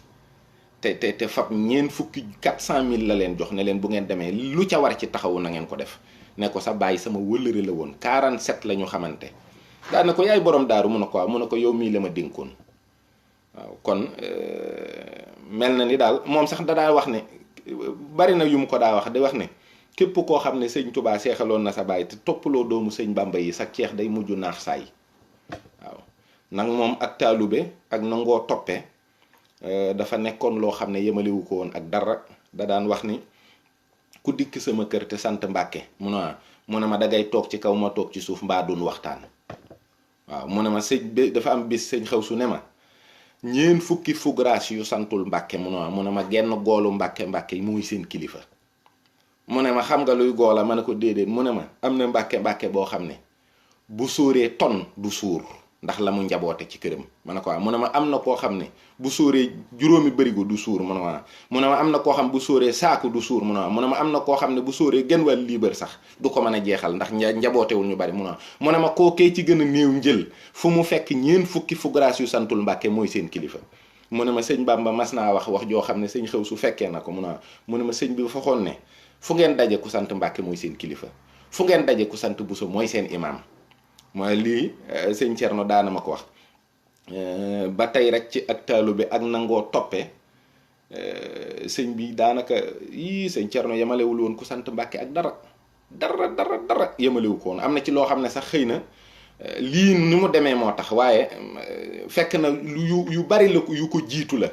te fab ñeen fukki 400 000 la leen jox ne leen bu ngeen demee lu ca war ci taxawu na ngeen ko def ne ko sa baay sama wëllëre la woon 47 la ñu xamante daa ne ko yaay borom daaru mu ne ko yow mii la ma dénkoon waaw kon mel na ni daal moom sax da daa wax ne bari na yu mu ko daa wax di wax ne képp koo xam ne sëñ Touba seexaloon na sa baay te toppaloo doomu sëñ Bamba yi sa ceex day mujj naax saay waaw nag moom ak taalube ak nangoo toppe dafa nekkoon loo xam ne yemalewu ko woon ak dara da daan wax ni ku dikk sama kër te sant Mbàkke mu ne ma dangay toog ci kaw ma toog ci suuf mbaa duñ waxtaan waaw mu ne ma sëñ dafa am bis sëñ xew su ne ma ñeen fukki fugraas yu santul Mbàkke mu ne ma genn goolu Mbàkke yi muy seen kilifa mu ne ma xam nga luy goola ma ne ko déedéet mu ne ma am na Mbàkke boo xam ne bu sóoree ton du suur ndax la mu njaboote ci këram ma ne ko mu ne ma am na koo xam ne bu sóoree juróomi bërigo du suur mu ne ma am na koo xam bu sóoree saaku du suur mu ne ma am na koo xam ne bu sóoree gën wàll liibar sax du ko mën a jeexal ndax njabootewul ñu bari mu ne ma koo kay ci gën a néew njël fu mu fekk ñeen fukki fugraas yu santul Mbàkke mooy seen kilifa mu ne ma sëñ Bamba mas naa wax joo xam ne sëñ xew su fekkee na ko mu ne ma sëñ bi fa xoon ne fu ngeen daje ku sant Mbàkke mooy seen kilifa fu ngeen daje ku sant Buso mooy seen imaam mooy lii sëñ Thierno daana ma ko wax ba tey rek ci ak taalu bi ak nangoo toppe sëñ bi daanaka sëñ Thierno yemalewul woon ku sant Mbàkke ak dara yemalewu ko woon am na ci loo xam ne sax xëy na lii ni mu demee moo tax waaye fekk na yu bari la yu ko jiitu la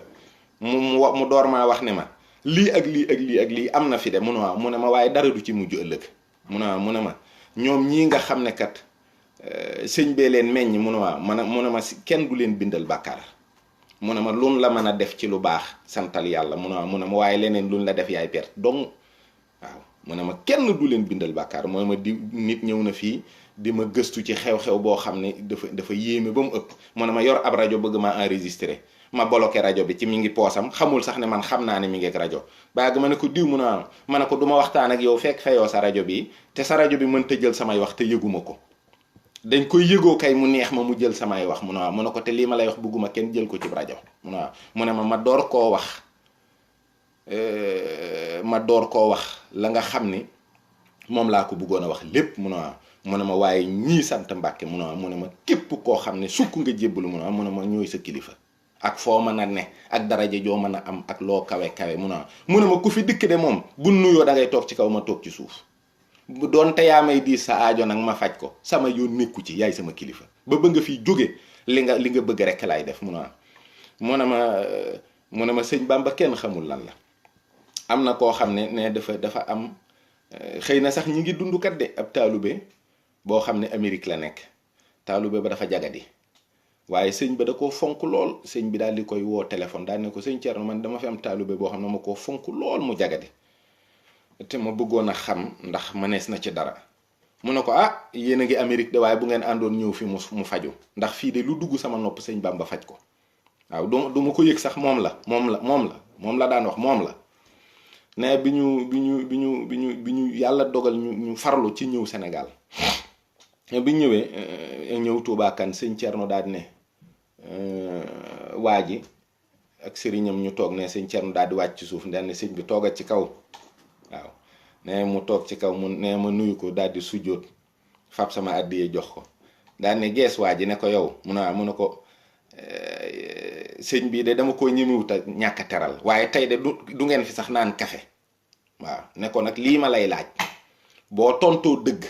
mu door maa wax ne ma lii ak lii am na fi de mu ne ma waaye dara du ci mujj ëllëg mu ne ma ñoom ñii nga xam ne kat sëñ bee leen meññ mu ne ma kenn du leen bindal bàkkaar mu ne ma luñ la mën a def ci lu baax santal yàlla mu ne ma waaye leneen luñ la def yaay perte donc waaw mu ne ma kenn du leen bindal bàkkaar mooy ma di nit ñëw na fii di ma gëstu ci xew-xew boo xam ne dafa yéeme ba mu ëpp mu ne ma yor ab rajo bëgg ma enregistré ma bloqué rajo bi ci mi ngi poosam xamul sax ne man xam naa ne mi ngi ak rajo baag ma ne ko diw mu ne ma ne ko du ma waxtaan ak yow fekk fayoo sa rajo bi te sa rajo bi mënta jël samay wax te yëguma ko dañ koy yëgoo kay mu neex ma mu jël samay wax mu ne ko te lii ma lay wax bëgguma kenn jël ko ci rajo mu ne ma door koo wax la nga xam ni moom laa ko bëggoon a wax lépp mu ne ma waaye ñii sant Mbàkke mu ne ma képp koo xam ne sukk nga jébbalu mu ne ma ñooy sa kilifa ak foo mën a ne ak daraja joo mën a am ak loo kawe mu ne ma ku fi dikk de moom bu nuyoo da ngay toog ci kaw ma toog ci suuf bu doon te yaa may diis sa aajo nag ma faj ko sama yoon nekku ci, yaay sama kilifa ba nga fi jóge li nga bëgg rek laay def. mu ne ma sëñ Bamba kenn xamul lan la. am na koo xam ne dafa am xëy na sax ñi ngi dund kat de ab taalube boo xam ne Amérique la nekk, taalube ba dafa jagadi waaye sëñ ba da koo fonk lool. sëñ bi daal di koy woo téléphone daal ne ko sëñ Thierno man dama fi am taalube boo xam ne ma koo fonk lool mu jagadi te ma bëggoon a xam ndax mënees na ci dara. mu ne ko ah yéen a ngi Amérique de waaye bu ngeen àndoon ñëw fi mu faju ndax fii de lu dugg sama nopp sëñ Bamba faj ko. waaw du ma ko yëg sax moom la daan wax moom la. ne bi ñu yàlla dogal ñu farlu ci ñëw Sénégal bi ñu ñëwee ñëw Touba Kane sëñ Thierno daal di ne waa ji ak sëriñam ñu toog ne sëñ Thierno daal di wàcc ci suuf daal ne sëñ bi toogat ci kaw. waaw ne mu toog ci kaw mu ne ma nuyu ko daal di sujjóot fab sama àddiyee jox ko daal ne gees waa ji ne ko yow mu ne ko sëñ bii de dama ko ñemewut a ñàkk a teral waaye tey de du ngeen fi sax naan kafe. waaw ne ko nag lii ma lay laaj boo tontoo dëgg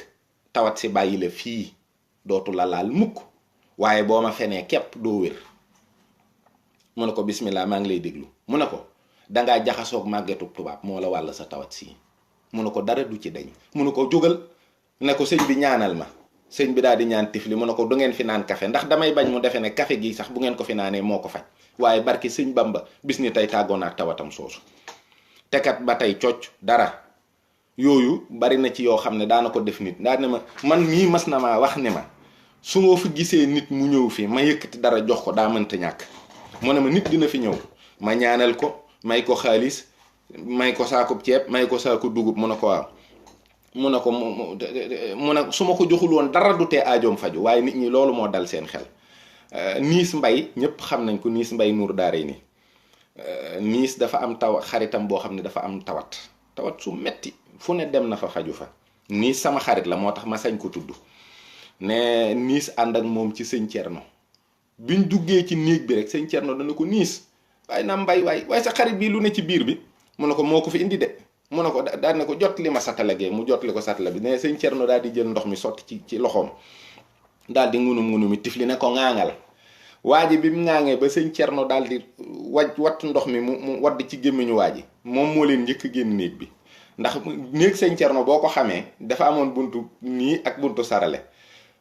tawat si bàyyi la fii dootu la laal mukk waaye boo ma fenee képp doo wér. mu ne ko bismillah maa ngi lay déglu. mu ne ko dangaa jaxasoog màggetu tubaab moo la wàll sa tawat sii. mu ne ko dara du ci dañ. mu ne ko jógal ne ko sëñ bi ñaanal ma. sëñ bi daal di ñaan tifli mu ne ko du ngeen fi naan kafe ndax damay bañ mu defe ne kafe gi sax bu ngeen ko fi naanee moo ko faj waaye barki sëñ Bamba bis ni tey tàggoon ak tawatam soosu. tekat ba tey cocc dara yooyu bari na ci yoo xam ne daana ko def nit daal ne ma man mii mas na maa wax ne ma su ma fi gisee nit mu ñëw fi ma yëkkati dara jox ko daa mënta ñàkk. mu ne ma nit dina fi ñëw ma ñaanal ko may ko xaalis may ko saakub ceeb may ko saaku dugub mu ne ko waaw. mu ne ko mu ne su ma ko joxul woon dara du tee aajoom faju waaye nit ñi loolu moo dal seen xel. Niis Mbay ñëpp xam nañ ko, Niis Mbay Nuur Daare ni Niis dafa am xaritam boo xam ne dafa am tawat su metti fu ne dem na fa faju fa. Niis sama xarit la moo tax ma sañ ko tudd. ne Niis ànd ak moom ci sëñ Thierno biñ duggee ci néeg bi rek sëñ Thierno dana ko Niis waaye na Mbay waaye sa xarit bii lu ne ci biir bi mu ne ko moo ko fi indi de. mu ne ko daal ne ko jot li ma satala gee mu jot li ko satala bi ne sëñ Thierno daal di jël ndox mi sotti ci loxoom daal di ngunum tifli ne ko ŋaaŋal. waa ji bi mu ŋaaŋee ba sëñ Thierno daal di watt ndox mi mu wadd ci gémmiñu waa ji moom moo leen njëkk génn néeg bi ndax néeg sëñ Thierno boo ko xamee dafa amoon buntu nii ak buntu sarale.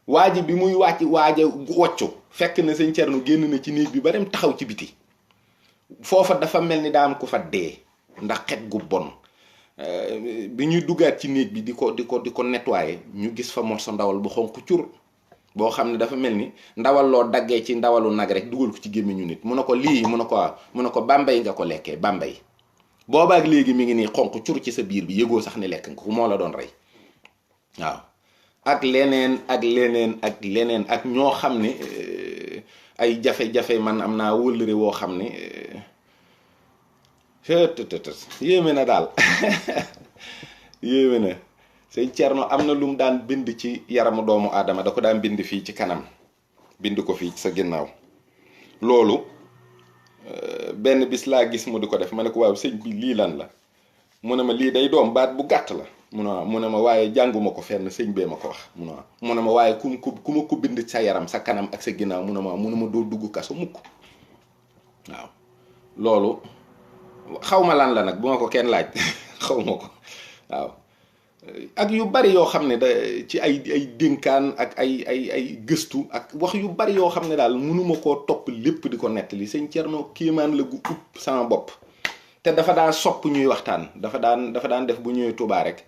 waa ji bi muy waaja woccu fekk na sëñ Thierno génn na ci néeg bi ba dem taxaw ci biti foofa dafa mel ni daa am ku fa dee ndax xet gu bon. bi ñuy duggaat ci néeg bi di ko nettoyer ñu gis fa morso ndawal bu xonk cur boo xam ne dafa mel ni ndawal loo daggee ci ndawalu nag rek dugal ko ci gémmiñu nit. mu ne ko lii mu ne ko waaw mu ne ko Bambey nga ko lekkee Bambey boobaak léegi mi ngi nii xonk cur ci sa biir bi yëgoo sax ne lekk nga ko moo la doon rey. waaw ak leneen ak ñoo xam ne ay jafe-jafe man am naa wëllëre woo xam ne yéeme na daal yéeme na. sëñ Thierno am na lu mu daan bind ci yaramu doomu aadama da ko daan bind fii ci kanam bind ko fii ci sa ginnaaw loolu benn bis laa gis mu di ko def ma ne ko waaw sëñ bi lii lan la. mu ne ma lii day doom baat bu gàtt la. mu ne ma waaye jànguma ko fenn sëñ bee ma ko wax. mu ne ma waaye ku ma ko bind sa yaram sa kanam ak sa ginnaaw mu ne ma doo dugg kaso mukk. waaw loolu xaw ma lan la nag bu ma ko kenn laaj xaw ma ko waaw. ak yu bari yoo xam ne da ci ay dénkaan ak ay gëstu ak wax yu bari yoo xam ne daal mënuma koo topp lépp di ko nettali sëñ Thierno kéemaan la gu upp sama bopp. te dafa daan sopp ñuy waxtaan dafa daan def bu ñëwee Touba rek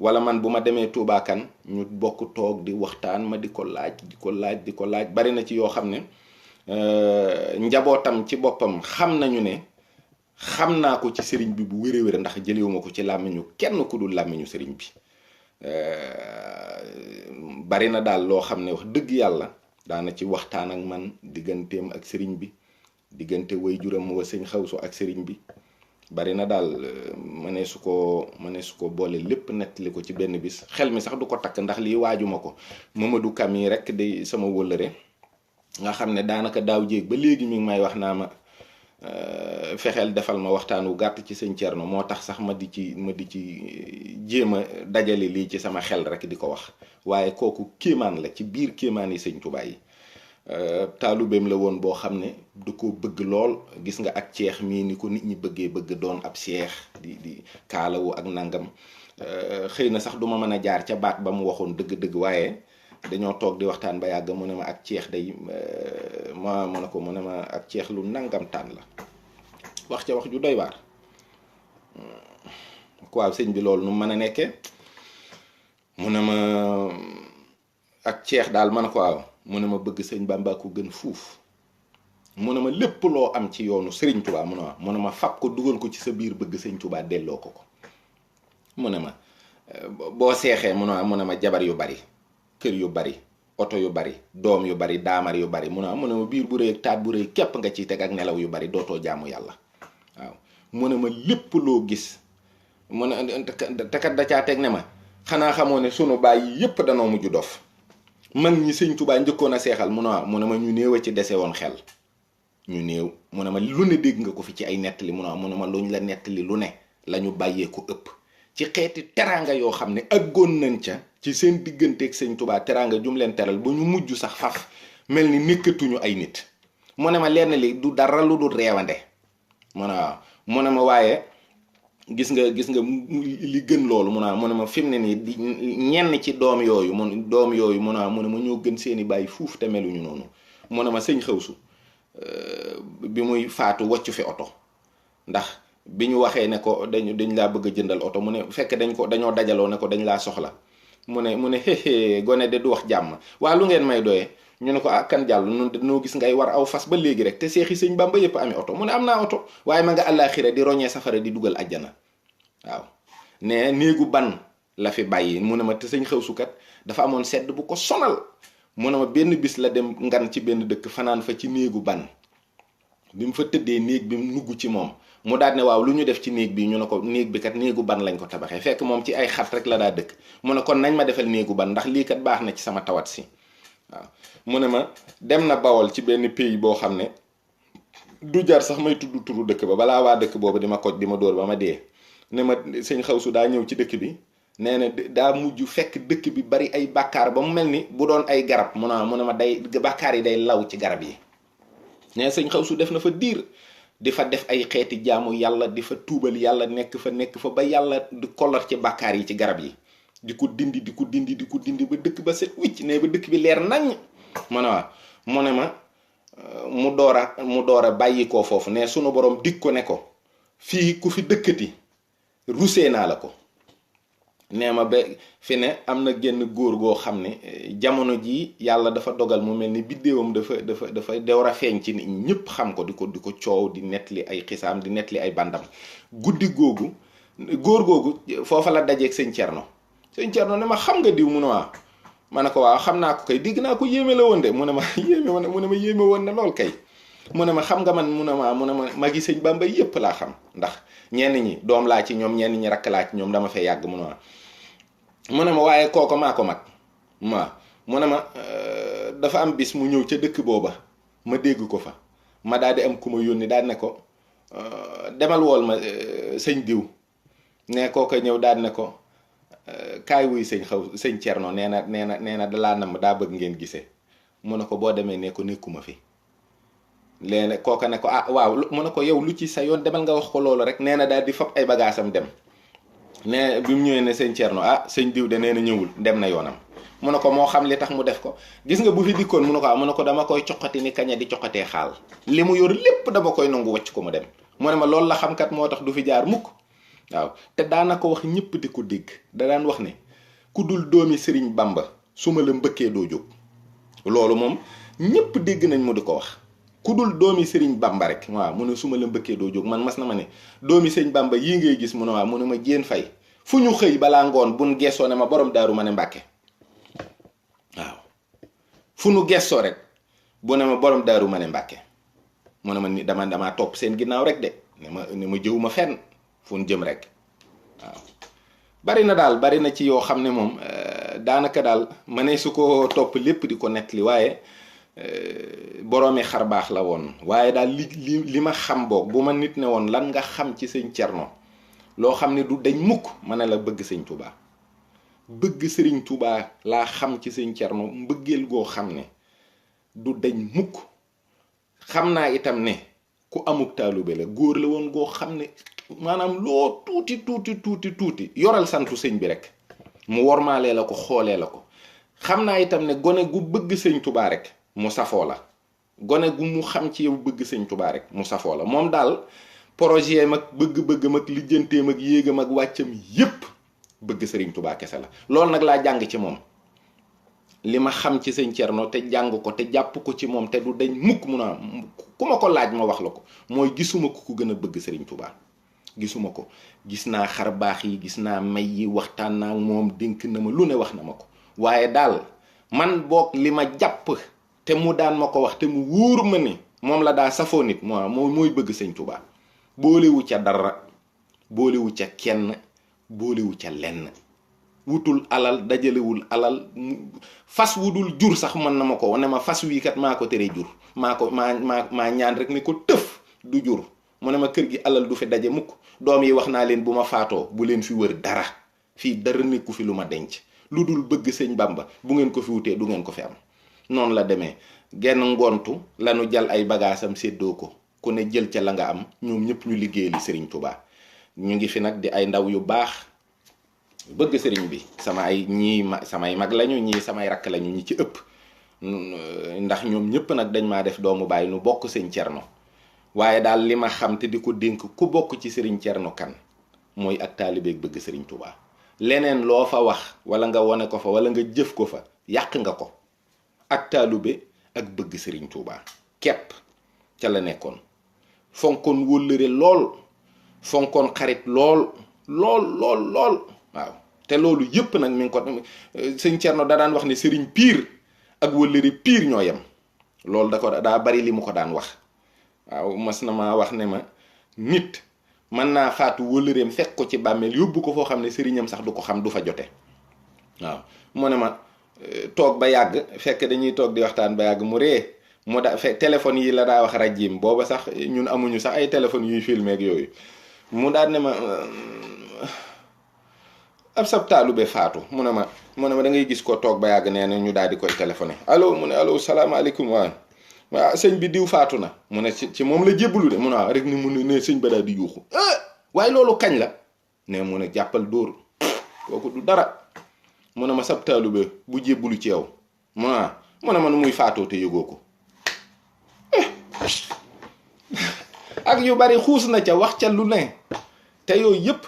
wala man bu ma demee Touba Kane ñu bokk toog di waxtaan ma di ko laaj bari na ci yoo xam ne njabootam ci boppam xam nañu ne xam naa ko ci sëriñ bi bu wér ndax jëliwuma ko ci làmmiñu kenn ku dul làmmiñu sëriñ bi. bari na daal loo xam ne wax dëgg yàlla daana ci waxtaan ak man digganteem ak sëriñ bi diggante waajuram wa sëñ Xawsu ak sëriñ bi. bari na daal mënee su ko boole lépp nettali ko ci benn bis xel mi sax du ko takk ndax lii waajuma ko. Mamadou Kam yi rek day sama wëllëre nga xam ne daanaka daaw jéeg ba léegi mi ngi may wax naa ma fexeel defal ma waxtaan wu gàtt ci sëñ Thierno moo tax sax ma di ci jéem a dajale lii ci sama xel rek di ko wax waaye kooku kéemaan la ci biir kéemaan yi sëñ Tuubaa yi taalubeem la woon boo xam ne du ko bëgg lool. gis nga ak ceex mii ni ko nit ñi bëgg doon ab seex di kaalawu ak nangam xëy na sax duma mën a jaar ca baat ba mu waxoon dëgg-dëgg waaye dañoo toog di waxtaan ba yàgg mu ne ma ak ceex day mu ne ma ak ceex lu nangam taan la wax ca wax ju doy waar. waaw sëñ bi loolu nu mën a nekkee mu ne ma ak ceex daal ma ne ko waaw mu ne ma bëgg sëñ Bàmba ko gën fuuf mu ne ma lépp loo am ci yoonu Sëriñ Tuubaa mu ne ma fab ko dugal ko ci sa biir bëgg sëñ Tuubaa delloo ko mu ne ma boo seexee mu ne ma jabar yu bari kër yu bari oto yu bari doom yu bari daamar yu bari mu ne ma biir bu rëy ak taat bu rëy képp nga ciy teg ak nelaw yu bari dootoo jaamu yàlla. waaw mu ne ma lépp loo gis mu ne te kat da caa teg ne ma xanaa xamoo ne sunu baay yi yépp danoo mujj dof mag ñi sëñ Tuubaa njëkkoon a seexal mu ne ma ñu néew a ci dese woon xel ñu néew mu ne ma lu ne dégg nga ko fi ci ay nettali mu ne ma luñ la nettali lu ne la ñu bàyyee ko ëpp ci xeeti teraanga yoo xam ne àggoon nañ ca ci seen digganteeg sëñ Tuubaa teraanga jum leen teral ba ñu mujj sax faf mel ni nekkatuñu ay nit mu ne ma lenn li du dara lu dul reewande mu ne ma waaye gis nga li gën loolu mu ne ma fi mu ne nii di ñenn ci doom yooyu mu ne ma ñoo gën seeni bàyyi fuuf te meluñu noonu mu ne ma sëñ Xawsu bi muy faatu woccu fi oto ndax bi ñu waxee ne ko dañ laa bëgg a jëndal oto mu ne fekk dañoo dajaloo ne ko dañ laa soxla mu ne xéxée gone de du wax jàmm waa lu ngeen may doyee ñu ne ko kan jàll nun dañoo gis ngay war aw fas ba léegi rek te seexi sëñ Bàmba yépp ami oto mu ne am naa oto waaye ma nga àllaaxira di roñee safara di dugal ajjana. waaw ne néegu ban la fi bàyyi mu ne ma te sëñ Xawsu kat dafa amoon sedd bu ko sonal mu ne ma benn bis la dem ngan ci benn dëkk fanaan fa ci néegu ban bi mu fa tëddee néeg bi mu nugg ci moom mu daal ne waaw lu ñu def ci néeg bi ñu ne ko néeg bi kat néegu ban lañ ko tabaxee fekk moom ci ay xat rek la daa dëkk mu ne kon nañ ma defal néegu ban ndax lii kat baax na ci sama tawat si. waaw mu ne ma dem na Bawol ci benn pays boo xam ne du jar sax may tudd turu dëkk ba balaa waa dëkk boobu di ma koj di ma dóor ba ma dee ne ma sëñ Xawsu daa ñëw ci dëkk bi nee na daa mujj fekk dëkk bi bari ay bàkkaar ba mu mel ni bu doon ay garab mu ne ma day bàkkaar yi day law ci garab yi. nee sëñ Xawsu def na fa diir di fa def ay xeeti jaamu yàlla di fa tuubal yàlla nekk fa ba yàlla di kollar ci bàkkaar yi ci garab yi di ko dindi ba dëkk ba set wicc ne ba dëkk bi leer nañ mu ne waaw mu ne ma mu door a bàyyi koo foofu ne sunu borom dig ko ne ko fii ku fi dëkkati rusee naa la ko. nee ma ba fi ne am na genn góor goo xam ne jamono jii yàlla dafa dogal mu mel ni biddéewam dafa door a feeñ ci nit ñëpp xam ko di ko coow di nettali ay xisaam di nettali ay bandam guddi googu góor googu foofa la dajeeg sëñ Cerno ne ma xam nga diw mu ne waaw ma ne ko waaw xam naa ko kay digg naa ko yéeme la woon de mu ne ma yéeme woon na lool kay mu ne ma xam nga man mu ne ma magi sëñ Bàmba yépp laa xam ndax ñenn ñi doom laa ci ñoom ñenn ñi rakk laa ci ñoom dama fee yàgg mu ne ma waaye kooko maa ko mag mu ne ma dafa am bis mu ñëw ca dëkk booba ma dégg ko fa ma daal di am ku ma yónni daal ne ko demal wool ma sëñ diw ne kooko ñëw daal ne ko kaay wuy sëñ Cerno nee na dalaa nam daa bëgg ngeen gisee mu ne ko boo demee ne ko nekkuma fi léegi kooka ne ko waaw mu ne ko yow lu ci sa yoon demal nga wax ko loolu rek nee na daal di fab ay bagaasam dem ne bi mu ñëwee ne sëñ Cerno sëñ diw de nee na ñëwul dem na yoonam mu ne ko moo xam li tax mu def ko gis nga bu fi dikkoon mu ne ko dama koy coqati ni kaña di coqatee xaal li mu yor lépp dama koy nangu wacc ko mu dem mu ne ma loolu la xam kat moo tax du fi jaar mukk. waaw te daana ko wax ñëpp di ko dégg da daan wax ne ku dul doomi Sëriñ Bàmba su ma la mbëkkee doo jóg loolu moom ñëpp dégg nañ mu di ko wax ku dul doomi Sëriñ Bàmba rek waaw mu ne su ma la mbëkkee doo jóg man mas na ma ne doomi Sëriñ Bàmba yii ngay gis mu ne waaw mu ne ma jéen fay fu ñu xëy balaa ngoon buñ gessoo ne ma borom daaru ma ne Mbàkke waaw fu ñu gessoo rek bu ne ma borom daaru ma ne Mbàkke mu ne ma ni damaa topp seen ginnaaw rek de ne ma jëw ma fenn fu ñu jëm rek waaw bari na ci yoo xam ne moom daanaka daal ma ne su ko topp lépp di ko nettali waaye boroomi xar baax la woon. waaye daal li ma xam boog bu ma nit ne woon lan nga xam ci sëñ Thierno loo xam ne du dañ mukk ma ne la bëgg sëñ Touba. bëgg sëriñ Touba laa xam ci sëñ Thierno mbëggeel goo xam ne du dañ mukk. xam naa itam ne ku amuk taalube la, góor la woon goo xam ne maanaam loo tuuti yoral santu sëñ bi rek mu wormaalee la ko, xoolee la ko. xam naa itam ne gone gu bëgg sëñ Touba rek mu safoo la, gone gu mu xam ci yow bëgg sëñ Touba rek mu safoo la. moom daal projet mag bëgg-bëggam ak lijjanteem ak yéegam ak wàccam yépp bëgg sëriñ Touba kese la. loolu nag laa jàng ci moom, li ma xam ci sëñ Thierno te jàng ko te jàpp ko ci moom te du dañ mukk mun a ku ma ko laaj ma wax la ko, mooy gisuma ko gën a bëgg sëriñ Touba. gisuma ko. gis naa xar baax yi, gis naa may yi, waxtaan naa moom, dénk na ma lu ne wax na ma ko. waaye daal man boog li ma jàpp te mu daan ma ko wax te mu wóor ma ne moom la daa safoo nit mooy bëgg sëñ Touba. boolewu ca dara, boolewu ca kenn, boolewu ca lenn. wutul alal, dajalewul alal. fas wu dul jur sax mën na ma ko ne ma fas wii kat maa ko tere jur, maa ñaan rek ne ko tëf du jur. mu ne ma kër gi alal du fi daje mukk, doom yi wax naa leen bu ma faatoo bu leen fi wër dara, fii dara nekku fi lu ma denc lu dul bëgg sëñ Bamba. bu ngeen ko fi wutee du ngeen ko fi am. noonu la demee. genn ngontu lanu jal ay bagaasam séddoo ko, ku ne jël ca la nga am, ñoom ñëpp ñu liggéey li sëriñ Touba. ñu ngi fi nag di ay ndaw yu baax bëgg sëriñ bi. samay mag lañu, ñii samay rakk lañu, ñi ci ëpp. ndax ñoom ñëpp nag dañ maa def doomu baay nu bokk sëñ Thierno. waaye daal li ma xam te di ko dénk ku bokk ci sëriñ Thierno Kane mooy ak taalibeeg bëgg sëriñ Touba. leneen loo fa wax wala nga wone ko fa wala nga jëf ko fa yàq nga ko. ak taalibe ak bëgg sëriñ Touba képp ca la nekkoon. fonkoon wóllëre lool, fonkoon xarit lool waaw. te loolu yëpp nag mi ngi ko sëñ Thierno da daan wax ne sëriñ piir ak wóllëre piir ñoo yem. loolu daa bari li mu ko daan wax. waaw mas na ma wax ne ma nit mën naa faatu wëllëreem fekk ko ci bàmmeel yóbbu ko foo xam ne sëriñam sax du ko xam, du fa jote. waaw mu ne ma toog ba yàgg, fekk dañuy toog di waxtaan ba yàgg mu ree mu da fekk téléphone yi la daa wax rajim, booba sax ñun amuñu sax ay téléphone yuy filmé ak yooyu. mu daal ne ma ab sab taalube faatu. mu ne ma da ngay gis ko toog ba yàgg nee na ñu daal di koy téléphoné, allo mu ne allo salaamaaleykum waaw sëñ bi diw faatu na. mu ne ci moom la jébbalu de. mu ne waaw rek ni mu ne sëñ ba daal di yuuxu. waaye loolu kañ la ne mu ne jàppal dóor kooku du dara. mu ne ma sab taalube bu jébbalu ci yow mu ne ma nu muy faatoo te yëgoo ko. ak yu bari xuus na ca wax ca lu ne te yooyu yëpp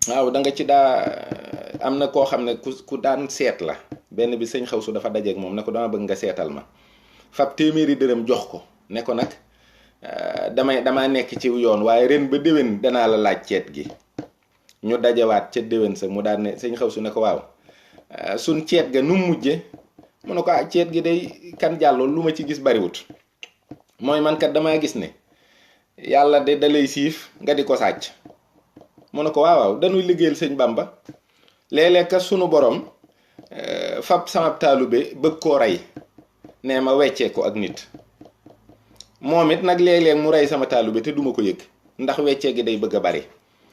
waaw da nga ci daa am na koo xam ne ku daan seet la. benn bi sëñ Xawsu dafa dajeeg moom ne ko dama bëgg nga seetal ma. fab téeméeri dërëm jox ko ne ko nag damaa nekk ci yoon waaye ren ba déwén danaa la laaj ceet gi. ñu dajawaat ca déwén sa mu daal ne sëñ Xawsu ne ko waaw suñ ceet ga nu mujje mu ne ko ceet gi day kan jàlloo lu ma ci gis bariwut, mooy man kat damaa gis ne yàlla de dalay siif nga di ko sàcc. mu ne ko waaw dañuy liggéeyal sëñ Bamba, léeg-léeg kat sunu borom fab sama taalube bëgg koo rey nee ma weccee ko ak nit. moom it nag léeg-léeg mu rey sama taalube te duma ko yëg ndax weccee gi day bëgg a bari.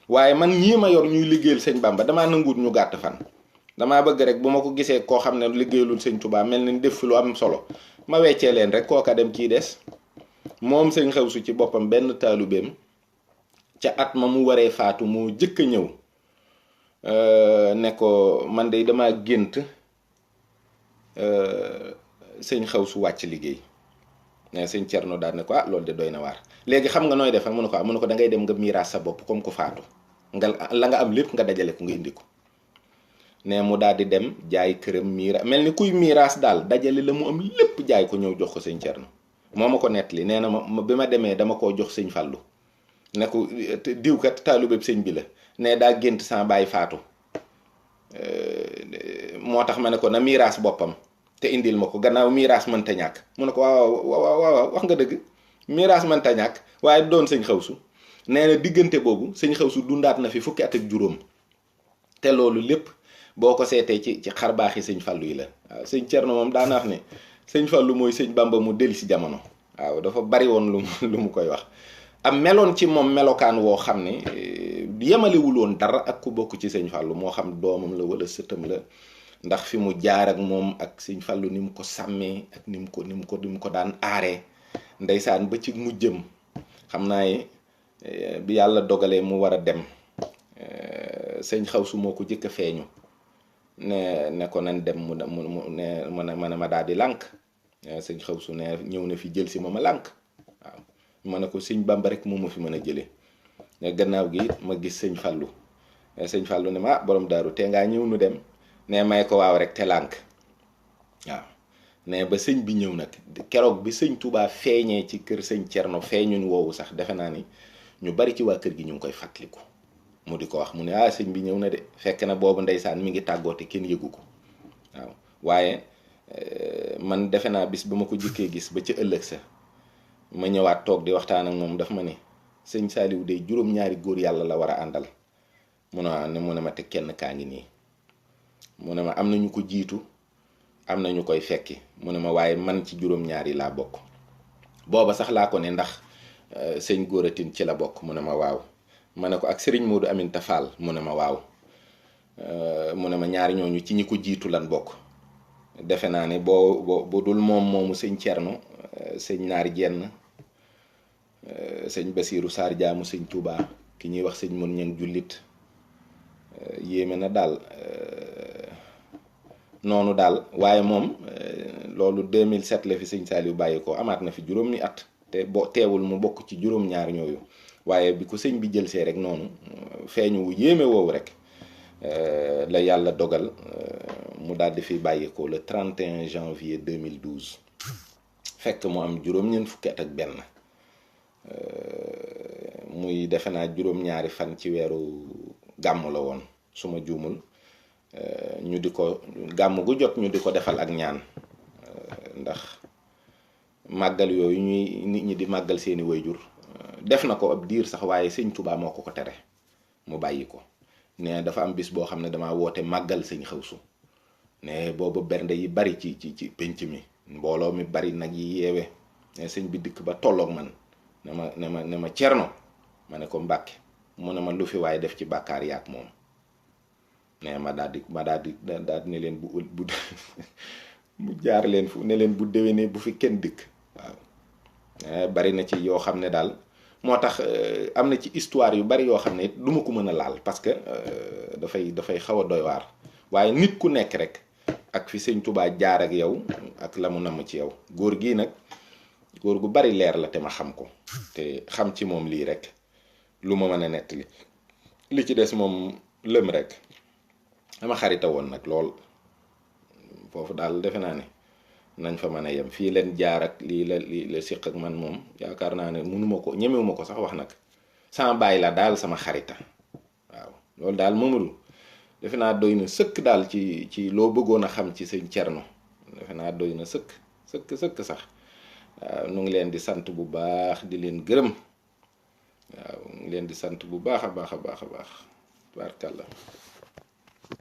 waaye man ñii ma yor ñuy liggéeyal sëñ Bamba damaa nanguut ñu gàtt fan. damaa bëgg rek bu ma ko gisee koo xam ne liggéeyalul sëñ Touba mel ni def fi lu am solo ma weccee leen rek kooka dem kii des. moom sëñ Xawsu ci boppam benn taalubeem ca at ma mu waree faatu moo jëkk a ñëw ne ko man de damaa gént sëñ Xawsu wàcc liggéey. ne sëñ Thierno daal ne ko loolu de doy na waar, léegi xam nga nooy def mu ne ko da ngay dem nga miiraas sa bopp comme ku faatu nga la nga am lépp nga dajale ko nga indi ko. ne mu daal di dem jaay këram miiraas mel ni kuy miiraas daal dajale la mu am lépp jaay ko ñëw jox ko sëñ Thierno. moo ma ko nettali nee na ma bi ma demee dama koo jox sëñ Fallu ne ko diwkat taalubeb sëñ bi la ne daa gént sama baay faatu moo tax ma ne ko na miiraas boppam te indil ma ko gannaaw miiraas mënta ñàkk. mu ne ko waaw wax nga dëgg miiraas mënta ñàkk waaye doon sëñ Xawsu. nee na diggante boobu sëñ Xawsu dundaat na fi fukki at ak juróom te loolu lépp boo ko seetee ci xarbaaxi sëñ Fallu yi la. waaw sëñ Thierno moom daana wax ne sëñ Fallou mooy sëñ Bamba mu dellu si jamono. waaw dafa bari woon lu mu koy wax. am meloon ci moom melokaan woo xam ne yemalewul woon dara ak ku bokk ci sëñ Fallou moo xam doomam la wala sëtam la. ndax fi mu jaar ak moom ak sëñ Fallou ni mu ko sàmmee ak ni mu ko daan aaree ndeysaan ba ci mujjëm xam naa bi yàlla dogalee mu war a dem sëñ Xawsu moo ko jëkk a feeñu ne ko nan dem mu ne ma daal di lànk sëñ Xawsu ne ñëw na fi jël si ma lànk waaw ma ne ko sëñ Bamba rek moo ma fi mën a jëlee ne gannaaw gi ma gis sëñ Fallou ne ma borom daaru te ngaa ñëw nu dem ne may ko waaw rek te lànk waaw ne ba sëñ bi ñëw nag keroog bi sëñ Touba feeñee ci kër sëñ Cerno feeñuñ woowu sax defe naa ni ñu bari ci waa kër gi ñu ngi koy fàttaliku mu di ko wax mu ne sëñ bi ñëw na de fekk na boobu ndeysaan mi ngi tàggoote kenn yëgu ko waaw waaye man defe naa bis ba ma ko jëkkee gis ba ci ëllëg sa ma ñëwaat toog di waxtaan ak moom daf ma ne sëñ Saliou de juróom-ñaari góor yàlla la war a àndal mu ne ma te kenn kaa ngi nii mu ne ma am na ñu ko jiitu am na ñu koy fekki mu ne ma waaye man ci juróom-ñaar yi laa bokk booba sax laa ko ne ndax sëñ Góoratin ci la bokk mu ne ma waaw ma ne ko ak Serigne Modou Aminta Fall mu ne ma waaw mu ne ma ñaari ñooñu ci ñi ko jiitu lan bokk defe naa ne boo dul moomu sëñ Cerno sëñ Naar Jenn sëñ Basiiru Saar jaamu sëñ Touba ki ñuy wax sëñ Mun Ñang jullit yéeme na daal noonu daal waaye moom loolu 2007 la fi sëñ Saliou bàyyi ko amaat na fi juróomi at te teewul mu bokk ci juróom-ñaar ñooyu waaye bi ko sëñ bi jëlsee rek noonu feeñu wu yéeme woowu rek la yàlla dogal mu daal di fi bàyyi ko le 31 janvier 2012 fekk mu am juróom-ñeent fukki at ak benn muy defe naa juróom-ñaari fan ci weeru gàmm la woon su ma juumul ñu di ko gàmm gu jot ñu di ko defal ak ñaan ndax màggal yooyu nit ñi di màggal seeni wayjur def na ko ab diir sax waaye sëñ Touba moo ko tere mu bàyyi ko ne dafa am bis boo xam ne dama woote màggal sëñ Xawsu ne boobu bernde yi bari ci penc mi mbooloo mi bari nag yi yeewe ne sëñ bi dikk ba tolloog man ne ma Cerno ma ne ko Mbàkke mu ne ma lu fi waaye def ci bàkkaar yaak moom ne ma daal di ne leen bu mu jaar leen fu ne leen bu déwénee bu fi kenn dikk waaw bari na ci yoo xam ne daal moo tax am na ci histoire yu bari yoo xam ne du ma ko mën a laal parce que dafay xaw a doy waar waaye nit ku nekk rek ak fi sëñ Touba jaar ak yow ak la mu namm ci yow góor gii nag góor gu bari leer la te ma xam ko te xam ci moom lii rek lu ma mën a nettali li ci des moom lëm rek dama xarita woon nag lool foofu daal defe naa ne nañ fa mën a yem fii leen jaar ak lii la siq ak man moom yaakaar naa ne mënuma ko ñemewuma ko sax wax nag sama baay la daal sama xarita waaw loolu daal Mamadou defe naa doy na sëkk daal ci loo bëggoon a xam ci sëñ Cerno defe naa doy na sëkk sax waaw nu ngi leen di sant bu baax di leen gërëm waaw ngi leen di sant bu baax a baax tubaarkàlla